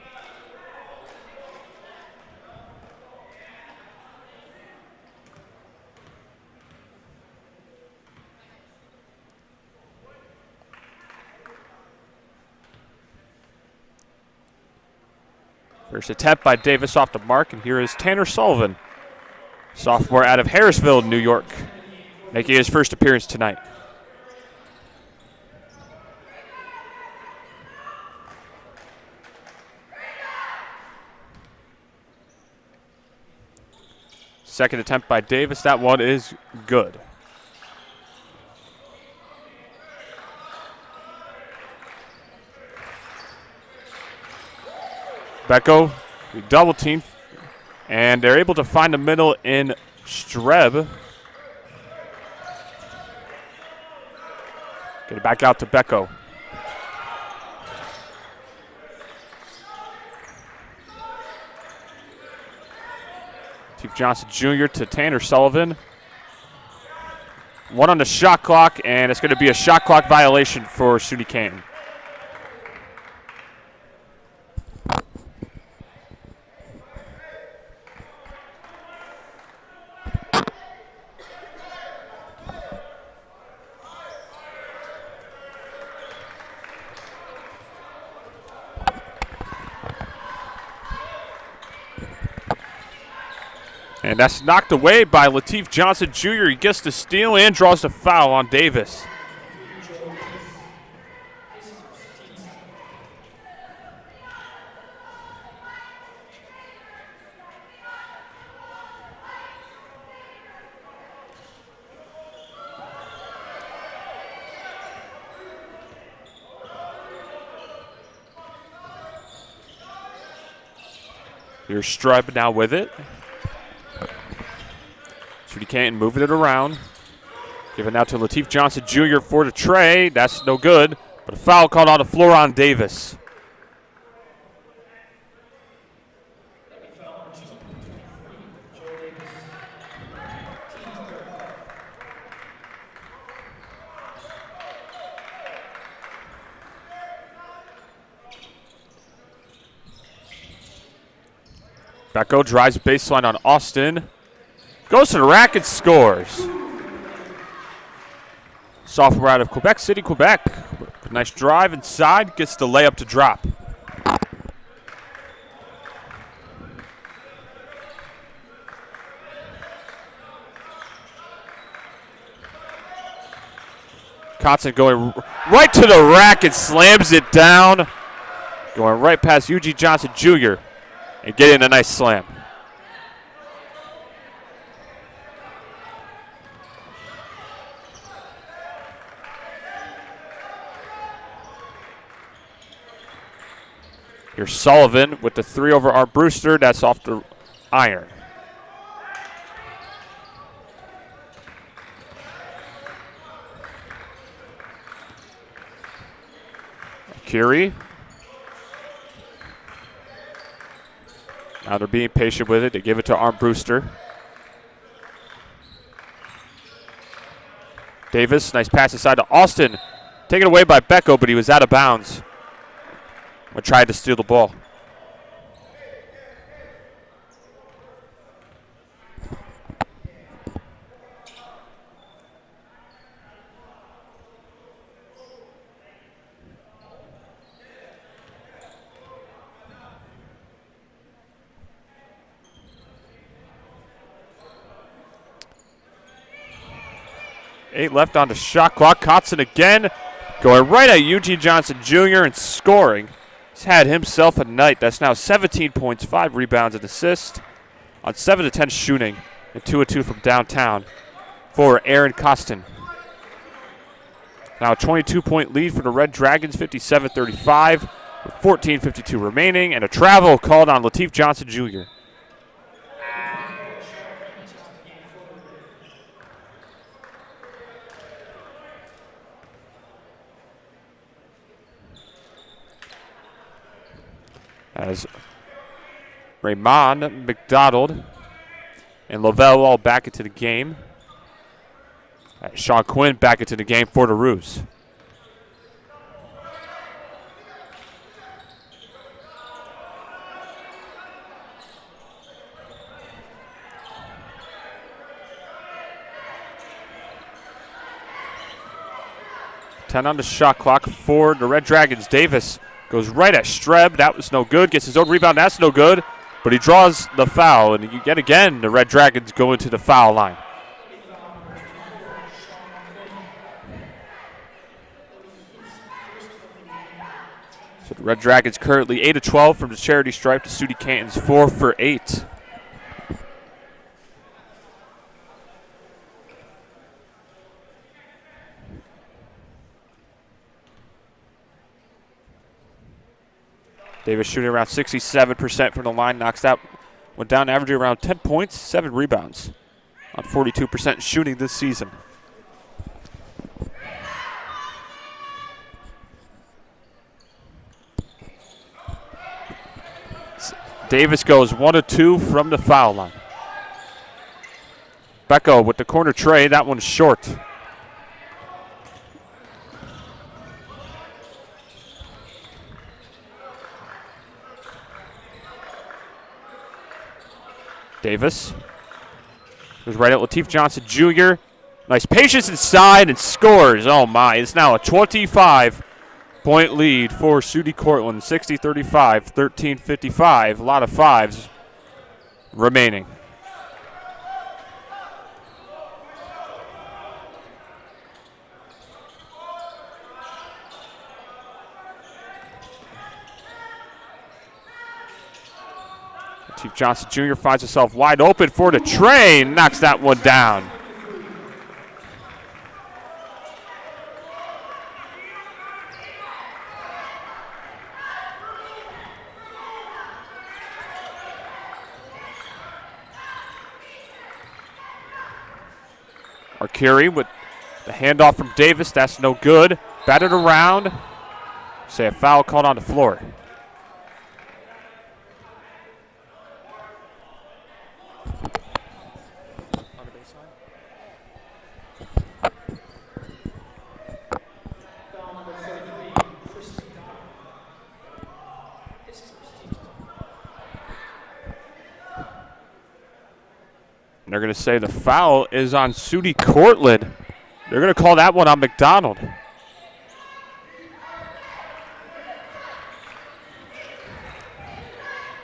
First attempt by Davis off the mark, and here is Tanner Sullivan, sophomore out of Harrisville, New York, making his first appearance tonight. Second attempt by Davis, that one is good. Becko, double team, and they're able to find the middle in Streb. Get it back out to Becko. Lateef Johnson Jr. to Tanner Sullivan. 1 on the shot clock, and it's going to be a shot clock violation for SUNY Canton. And that's knocked away by Lateef Johnson Jr. He gets the steal and draws the foul on Davis. Here's Strub now with it. SUNY Canton moving it around. Giving out to Lateef Johnson Jr. for the tray. That's no good. But a foul called on the floor on Davis. Becko drives baseline on Austin. Goes to the rack and scores. Sophomore out of Quebec City, Quebec. Nice drive inside, gets the layup to drop. Constant going right to the rack and slams it down. Going right past Eugene Johnson Jr. and getting a nice slam. Here's Sullivan with the 3 over Art Brewster. That's off the iron. Curie. Now they're being patient with it. They give it to Art Brewster. Davis, nice pass inside to Austin. Taken away by Becko, but he was out of bounds. Tried to steal the ball. Eight left on the shot clock. Kotzen again, going right at Eugene Johnson Jr. and scoring. He's had himself a night. That's now 17 points, 5 rebounds and assists on 7 of 10 shooting, and 2 of 2 from downtown for Aaron Costin. Now a 22-point lead for the Red Dragons, 57-35, with 14:52 remaining, and a travel called on Lateef Johnson Jr. As Raymond McDonald and Lavelle all back into the game. Sean Quinn back into the game for the Roos. Ten on the shot clock for the Red Dragons. Davis goes right at Streb. That was no good. Gets his own rebound. That's no good. But he draws the foul. And yet again, the Red Dragons go into the foul line. So the Red Dragons currently 8 of 12 from the charity stripe to SUNY Canton's 4 for 8. Davis shooting around 67% from the line, knocks out, went down averaging around 10 points, 7 rebounds on 42% shooting this season. Davis goes 1 of 2 from the foul line. Becko with the corner tray. That one's short. Davis goes right at Lateef Johnson Jr. Nice patience inside and scores. Oh my, it's now a 25-point lead for SUNY Cortland. 60-35, 13-55. A lot of fives remaining. Lateef Johnson Jr. finds himself wide open for the tray and knocks that one down. Arcuri with the handoff from Davis. That's no good. Batted around. Say a foul called on the floor. And they're going to say the foul is on SUNY Cortland. They're going to call that one on McDonald.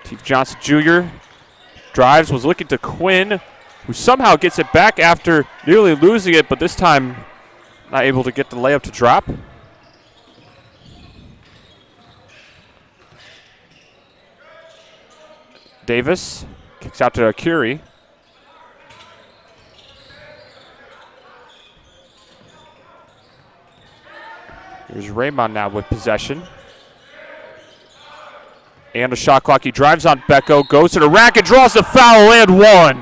Lateef Johnson Jr. drives, was looking to Quinn, who somehow gets it back after nearly losing it, but this time not able to get the layup to drop. Davis kicks out to Arcuri. Here's Raymond now with possession. And the shot clock. He drives on Becko, goes to the rack and draws the foul and one.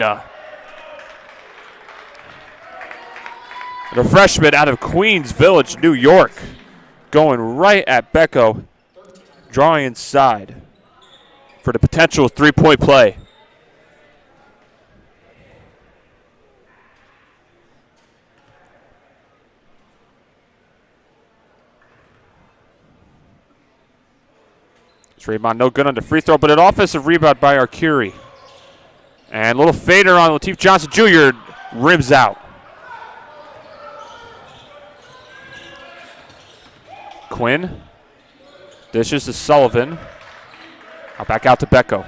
The freshman out of Queens Village, New York, going right at Becko, drawing inside for the potential three-point play. Raymond no good on the free throw, but an offensive rebound by Arcuri. And a little fader on Lateef Johnson Jr. rims out. Quinn dishes to Sullivan. Now back out to Becko.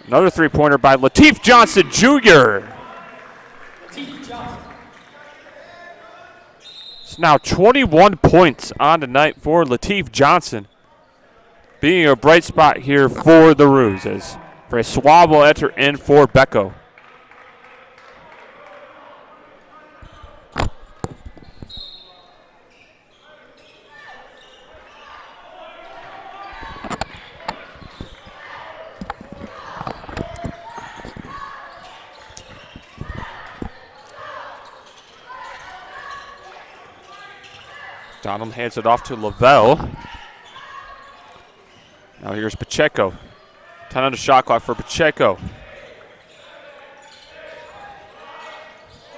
Another three-pointer by Lateef Johnson Jr. It's now 21 points on the night for Lateef Johnson, being a bright spot here for the Roos as Francois will enter in for Becko. Donald hands it off to Lavelle. Now here's Pacheco. 10 on the shot clock for Pacheco.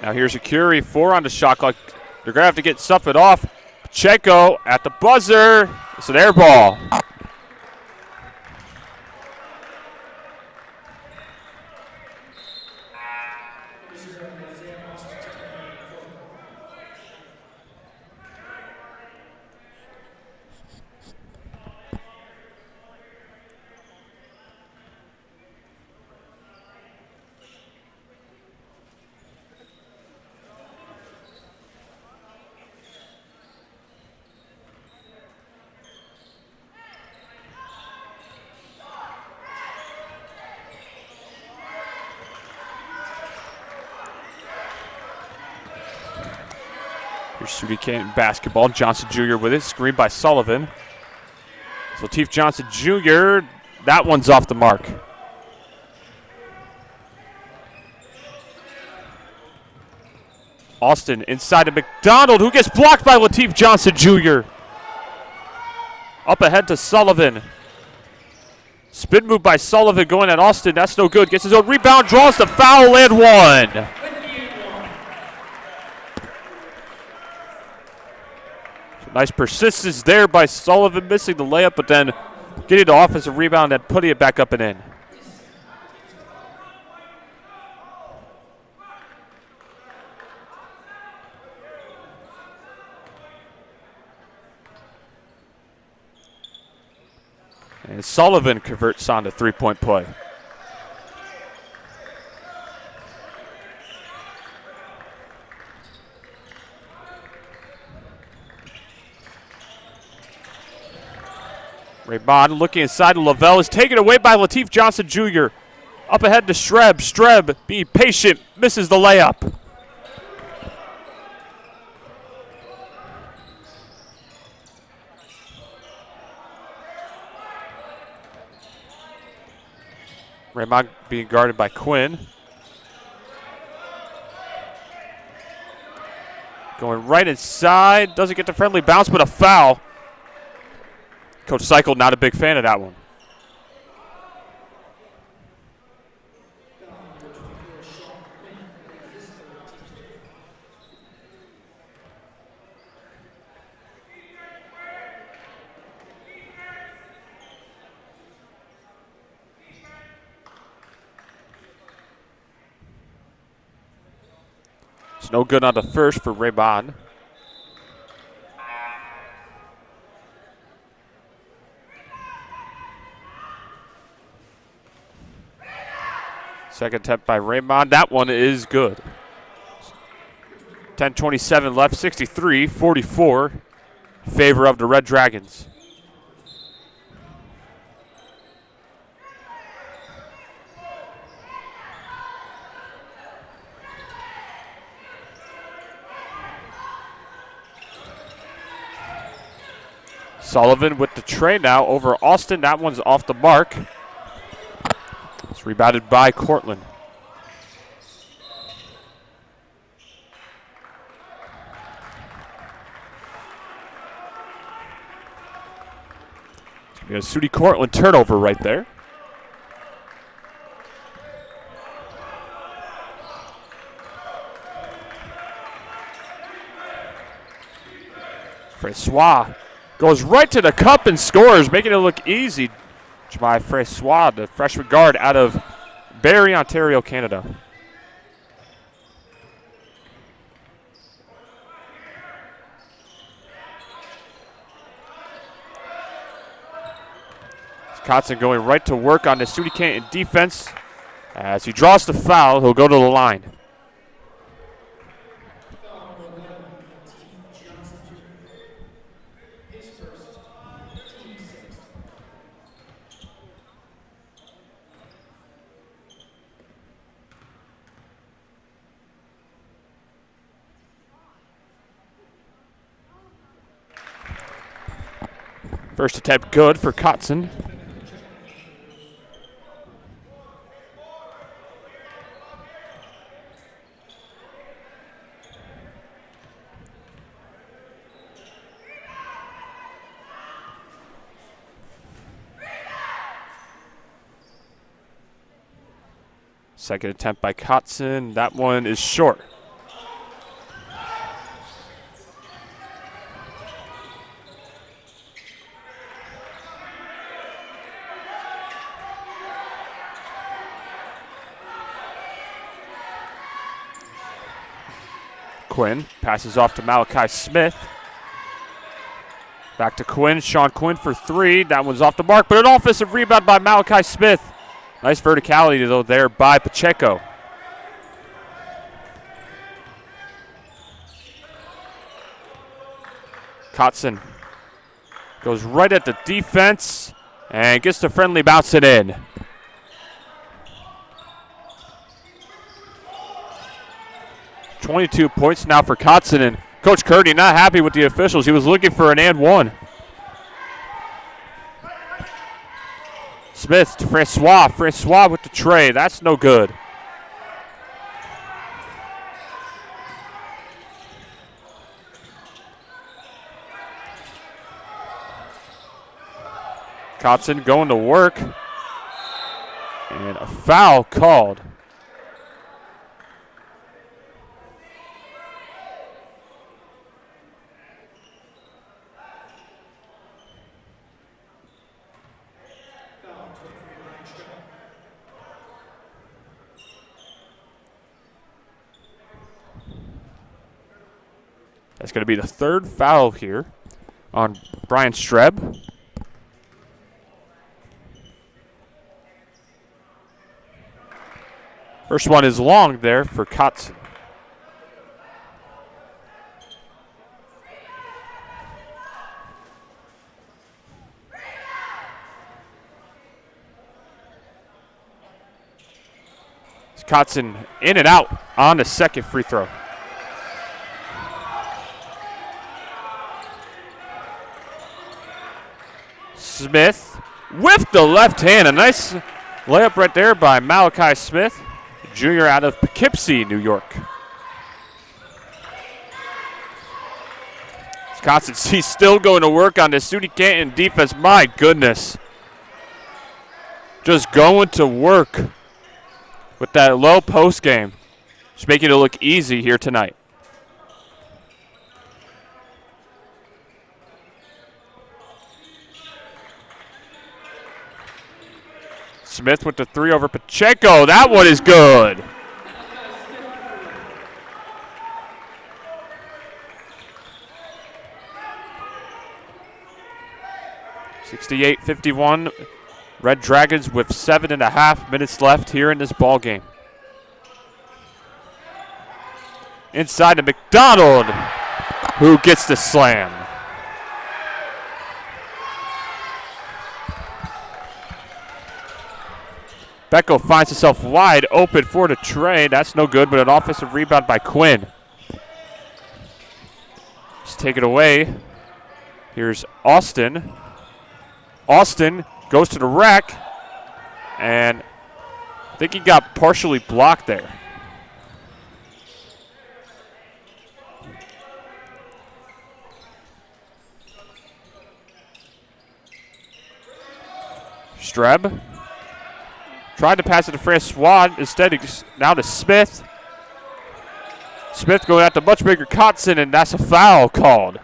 Now here's Arcuri. 4 on the shot clock. They're going to have to get something off. Pacheco at the buzzer. It's an air ball. Here's SUNY Canton basketball. Johnson Jr. with it. Screen by Sullivan. So Lateef Johnson Jr., that one's off the mark. Austin inside to McDonald, who gets blocked by Lateef Johnson Jr. Up ahead to Sullivan. Spin move by Sullivan going at Austin. That's no good. Gets his own rebound, draws the foul, and one. Nice persistence there by Sullivan, missing the layup, but then getting the offensive rebound and putting it back up and in. And Sullivan converts on the three-point play. Raybon looking inside to Lavelle is taken away by Lateef Johnson Jr. Up ahead to Streb. Streb being patient, misses the layup. Raymond being guarded by Quinn. Going right inside, doesn't get the friendly bounce, but a foul. Coach Cycle not a big fan of that one. It's no good on the first for Raybon. Second attempt by Raymond. That one is good. 10:27 left, 63-44 in favor of the Red Dragons. Sullivan with the tray now over Austin. That one's off the mark. It's rebounded by Cortland. It's going to be a SUNY Cortland turnover right there. Francois goes right to the cup and scores, making it look easy. By Francois, the freshman guard out of Barrie, Ontario, Canada. Kotzen going right to work on the SUNY Canton defense. As he draws the foul, he'll go to the line. First attempt good for Kotzen. Second attempt by Kotzen. That one is short. Quinn passes off to Malachi Smith. Back to Quinn. Sean Quinn for three. That one's off the mark, but an offensive rebound by Malachi Smith. Nice verticality, though, there by Pacheco. Kotzen goes right at the defense and gets the friendly bounce it in. .22 points now for Kotzen, and Coach Curdy not happy with the officials. He was looking for an and one. Smith to Francois. Francois with the tray. That's no good. Kotzen going to work. And a foul called. That's going to be the third foul here on Brian Streb. First one is long there for Kotzen. Kotzen in and out on the second free throw. Smith with the left hand. A nice layup right there by Malachi Smith, junior out of Poughkeepsie, New York. Wisconsin, he's still going to work on the SUNY Canton defense. My goodness. Just going to work with that low post game. Just making it look easy here tonight. Smith with the three over Pacheco. That one is good. (68-51). Red Dragons with 7.5 minutes left here in this ball game. Inside to McDonald, who gets the slam. Becko finds himself wide open for the tray. That's no good, but an offensive rebound by Quinn. Just take it away. Here's Austin. Austin goes to the rack, and I think he got partially blocked there. Streb tried to pass it to Francois. Instead, now to Smith. Smith going out to much bigger Kotzen, and that's a foul called.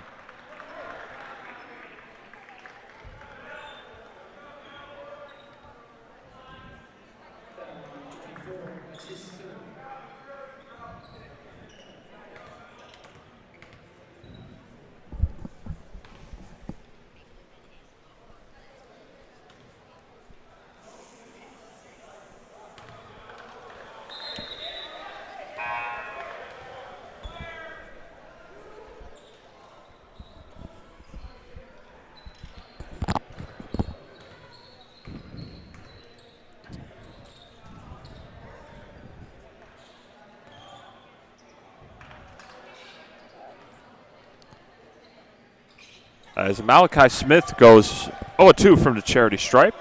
As Malachi Smith goes 0-2 from the charity stripe.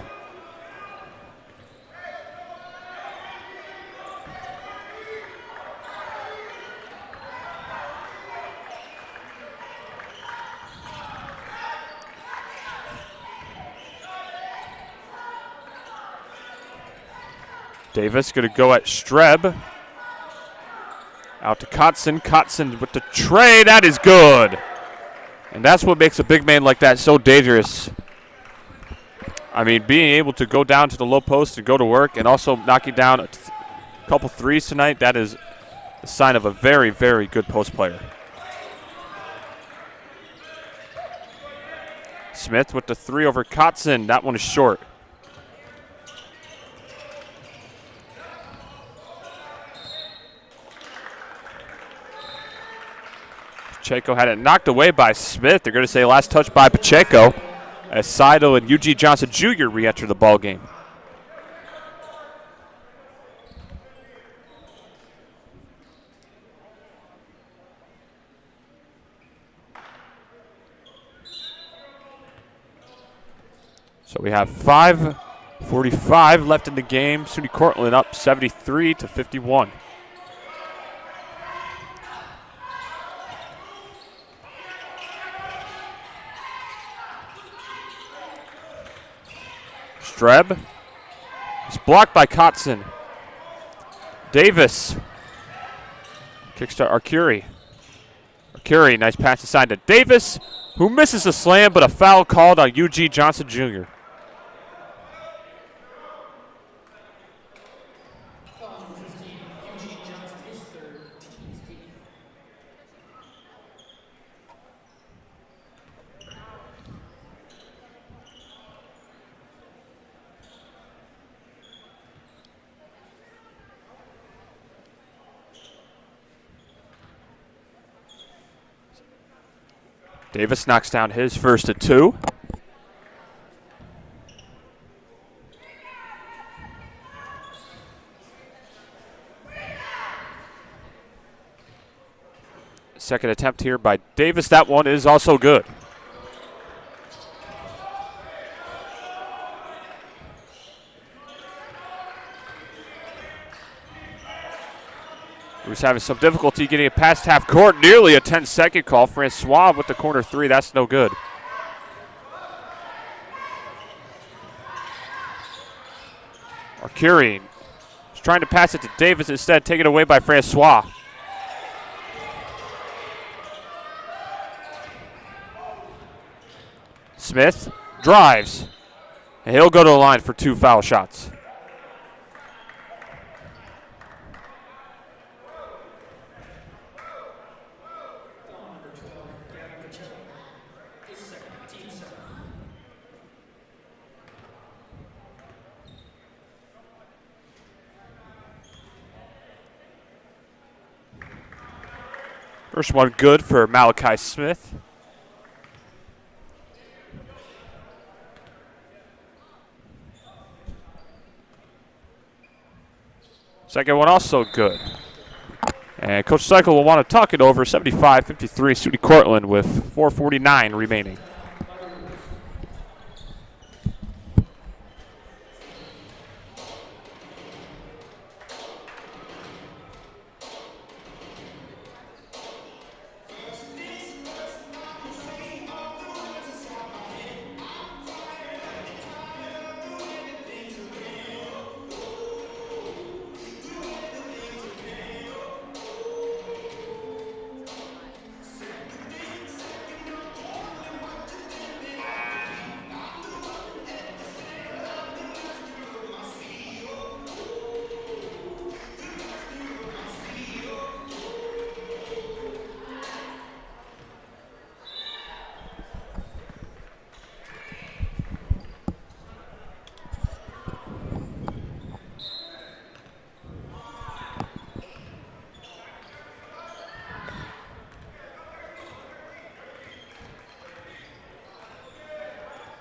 Davis going to go at Streb. Out to Kotzen. Kotzen with the tray. That is good. And that's what makes a big man like that so dangerous. I mean, being able to go down to the low post and go to work and also knocking down a couple threes tonight, that is a sign of a very, very good post player. Smith with the three over Kotzen. That one is short. Pacheco had it knocked away by Smith. They're going to say last touch by Pacheco as Seidel and Eugene Johnson Jr. re-enter the ball game. So we have 5:45 left in the game. SUNY Cortland up 73-51. Streb It's blocked by Kotson. Davis. Kicks to Arcuri. Arcuri, nice pass inside to Davis, who misses a slam, but a foul called on Eugene Johnson Jr. Davis knocks down his first of two. Second attempt here by Davis. That one is also good. He was having some difficulty getting it past half court. Nearly a 10-second call. Francois with the corner three. That's no good. Arcuri is trying to pass it to Davis, instead taken away by Francois. Smith drives, and he'll go to the line for two foul shots. First one good for Malachi Smith. Second one also good. And Coach Cycle will want to talk it over. 75-53, SUNY Cortland with 4:49 remaining.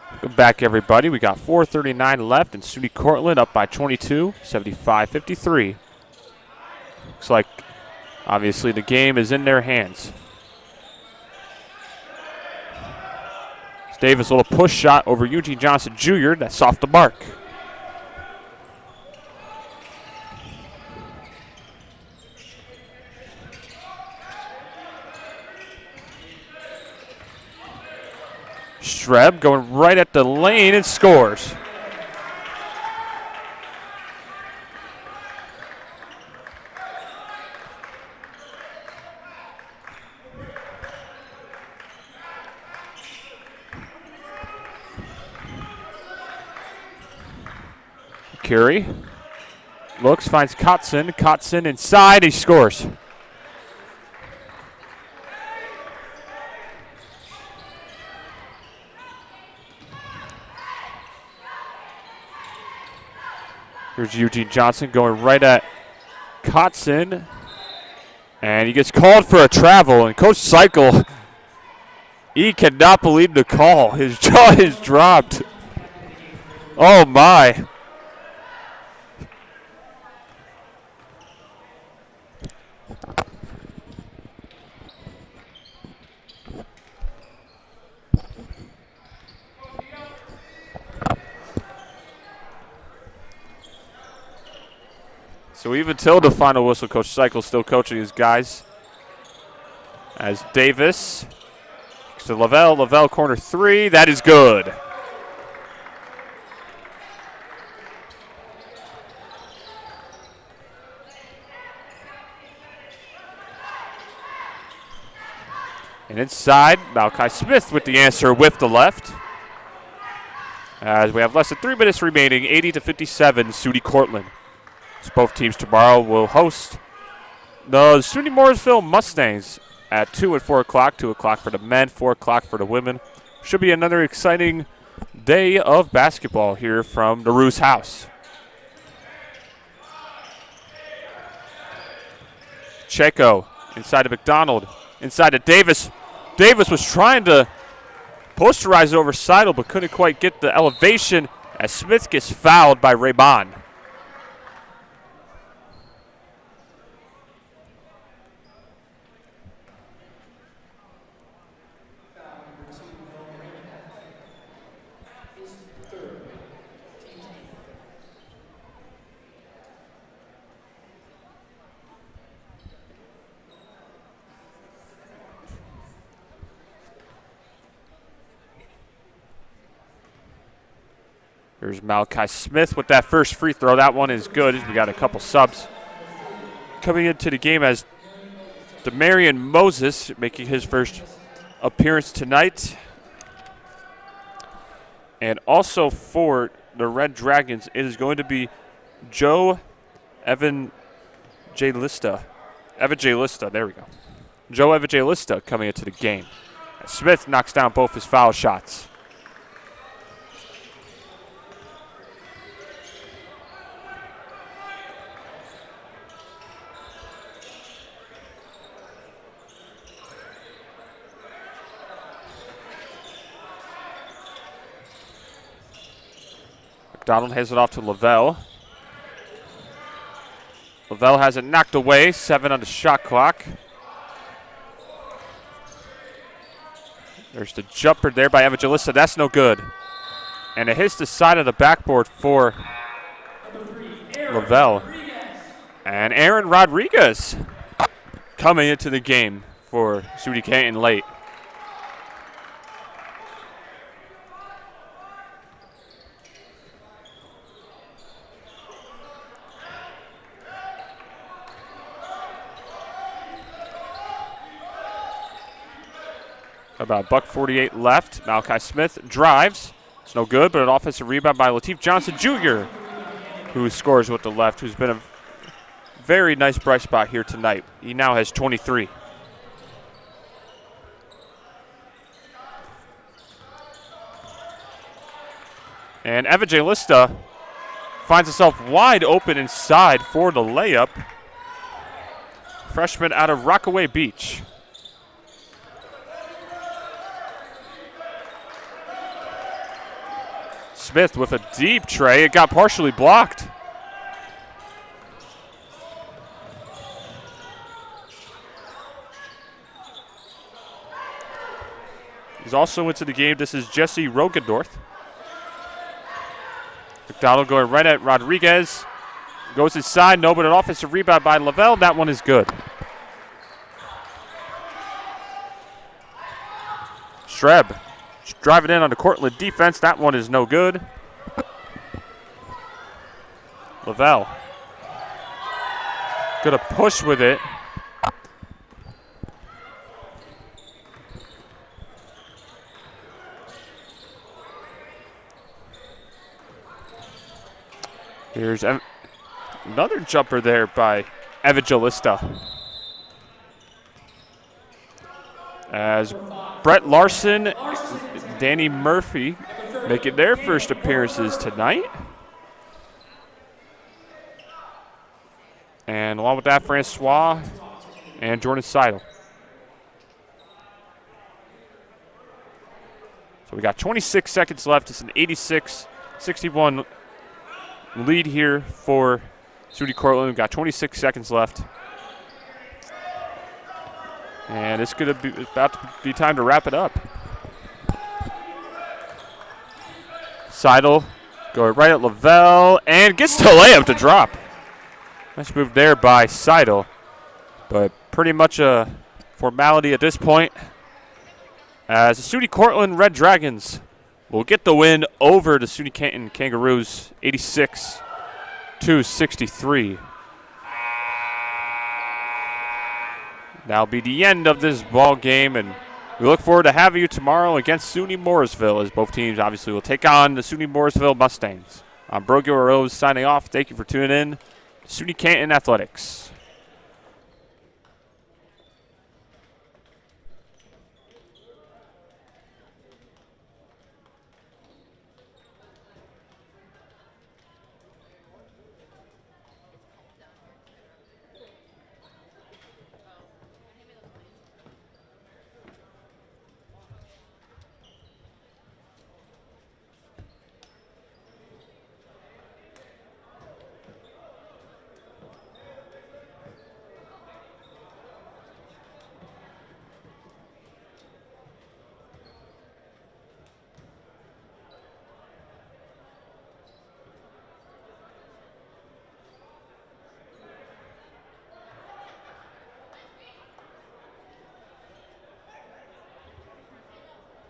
Welcome back, everybody. We got 4:39 left, and SUNY Cortland up by 22, 75-53. Looks like, obviously, the game is in their hands. Davis, a little push shot over Eugene Johnson Jr. That's off the mark. Streb going right at the lane and scores. Curry looks, finds Kotson. Kotson inside, he scores. Here's Eugene Johnson going right at Kotson. And he gets called for a travel. And Coach Cycle, he cannot believe the call. His jaw is dropped. Oh, my. So even till the final whistle, Coach Cycle still coaching his guys. As Davis to Lavelle. Lavelle corner three. That is good. And inside, Malachi Smith with the answer with the left. As we have less than 3 minutes remaining, 80-57, SUNY Cortland. So both teams tomorrow will host the SUNY Mooresville Mustangs at 2 and 4 o'clock. 2 o'clock for the men, 4 o'clock for the women. Should be another exciting day of basketball here from the Roos house. Cheko inside to McDonald, inside to Davis. Davis was trying to posterize it over Seidel, but couldn't quite get the elevation as Smith gets fouled by Raymond. Here's Malachi Smith with that first free throw. That one is good. We got a couple subs coming into the game as Demarion Moses making his first appearance tonight. And also for the Red Dragons, it is going to be Evan J. Lista, there we go. Evan J. Lista coming into the game. Smith knocks down both his foul shots. McDonald hands it off to Lavelle. Lavelle has it knocked away. 7 on the shot clock. There's the jumper there by Evangelista. That's no good. And it hits the side of the backboard for Lavelle. And Aaron Rodriguez coming into the game for SUNY Canton late. About $1:48 left. Malachi Smith drives. It's no good, but an offensive rebound by Lateef Johnson Jr., who scores with the left, who's been a very nice bright spot here tonight. He now has 23. And Evangelista finds himself wide open inside for the layup. Freshman out of Rockaway Beach. Smith with a deep tray. It got partially blocked. He's also into the game. This is Jesse Rogendorf. McDonald going right at Rodriguez. Goes inside. No, but an offensive rebound by Lavelle. That one is good. Streb driving in on the Cortland defense. That one is no good. Lavelle gonna push with it. Here's another jumper there by Evangelista. As Brett Larson, Danny Murphy making their first appearances tonight. And along with that, Francois and Jordan Seidel. So we got 26 seconds left. It's an 86-61 lead here for SUNY Cortland. We've got 26 seconds left. And it's going to be about to be time to wrap it up. Seidel going right at Lavelle and gets the layup to drop. Nice move there by Seidel, but pretty much a formality at this point, as the SUNY Cortland Red Dragons will get the win over the SUNY Canton Kangaroos, 86-63. That'll be the end of this ball game, and We look forward to having you tomorrow against SUNY Morrisville, as both teams obviously will take on the SUNY Morrisville Mustangs. I'm Brogill Rose signing off. Thank you for tuning in. SUNY Canton Athletics.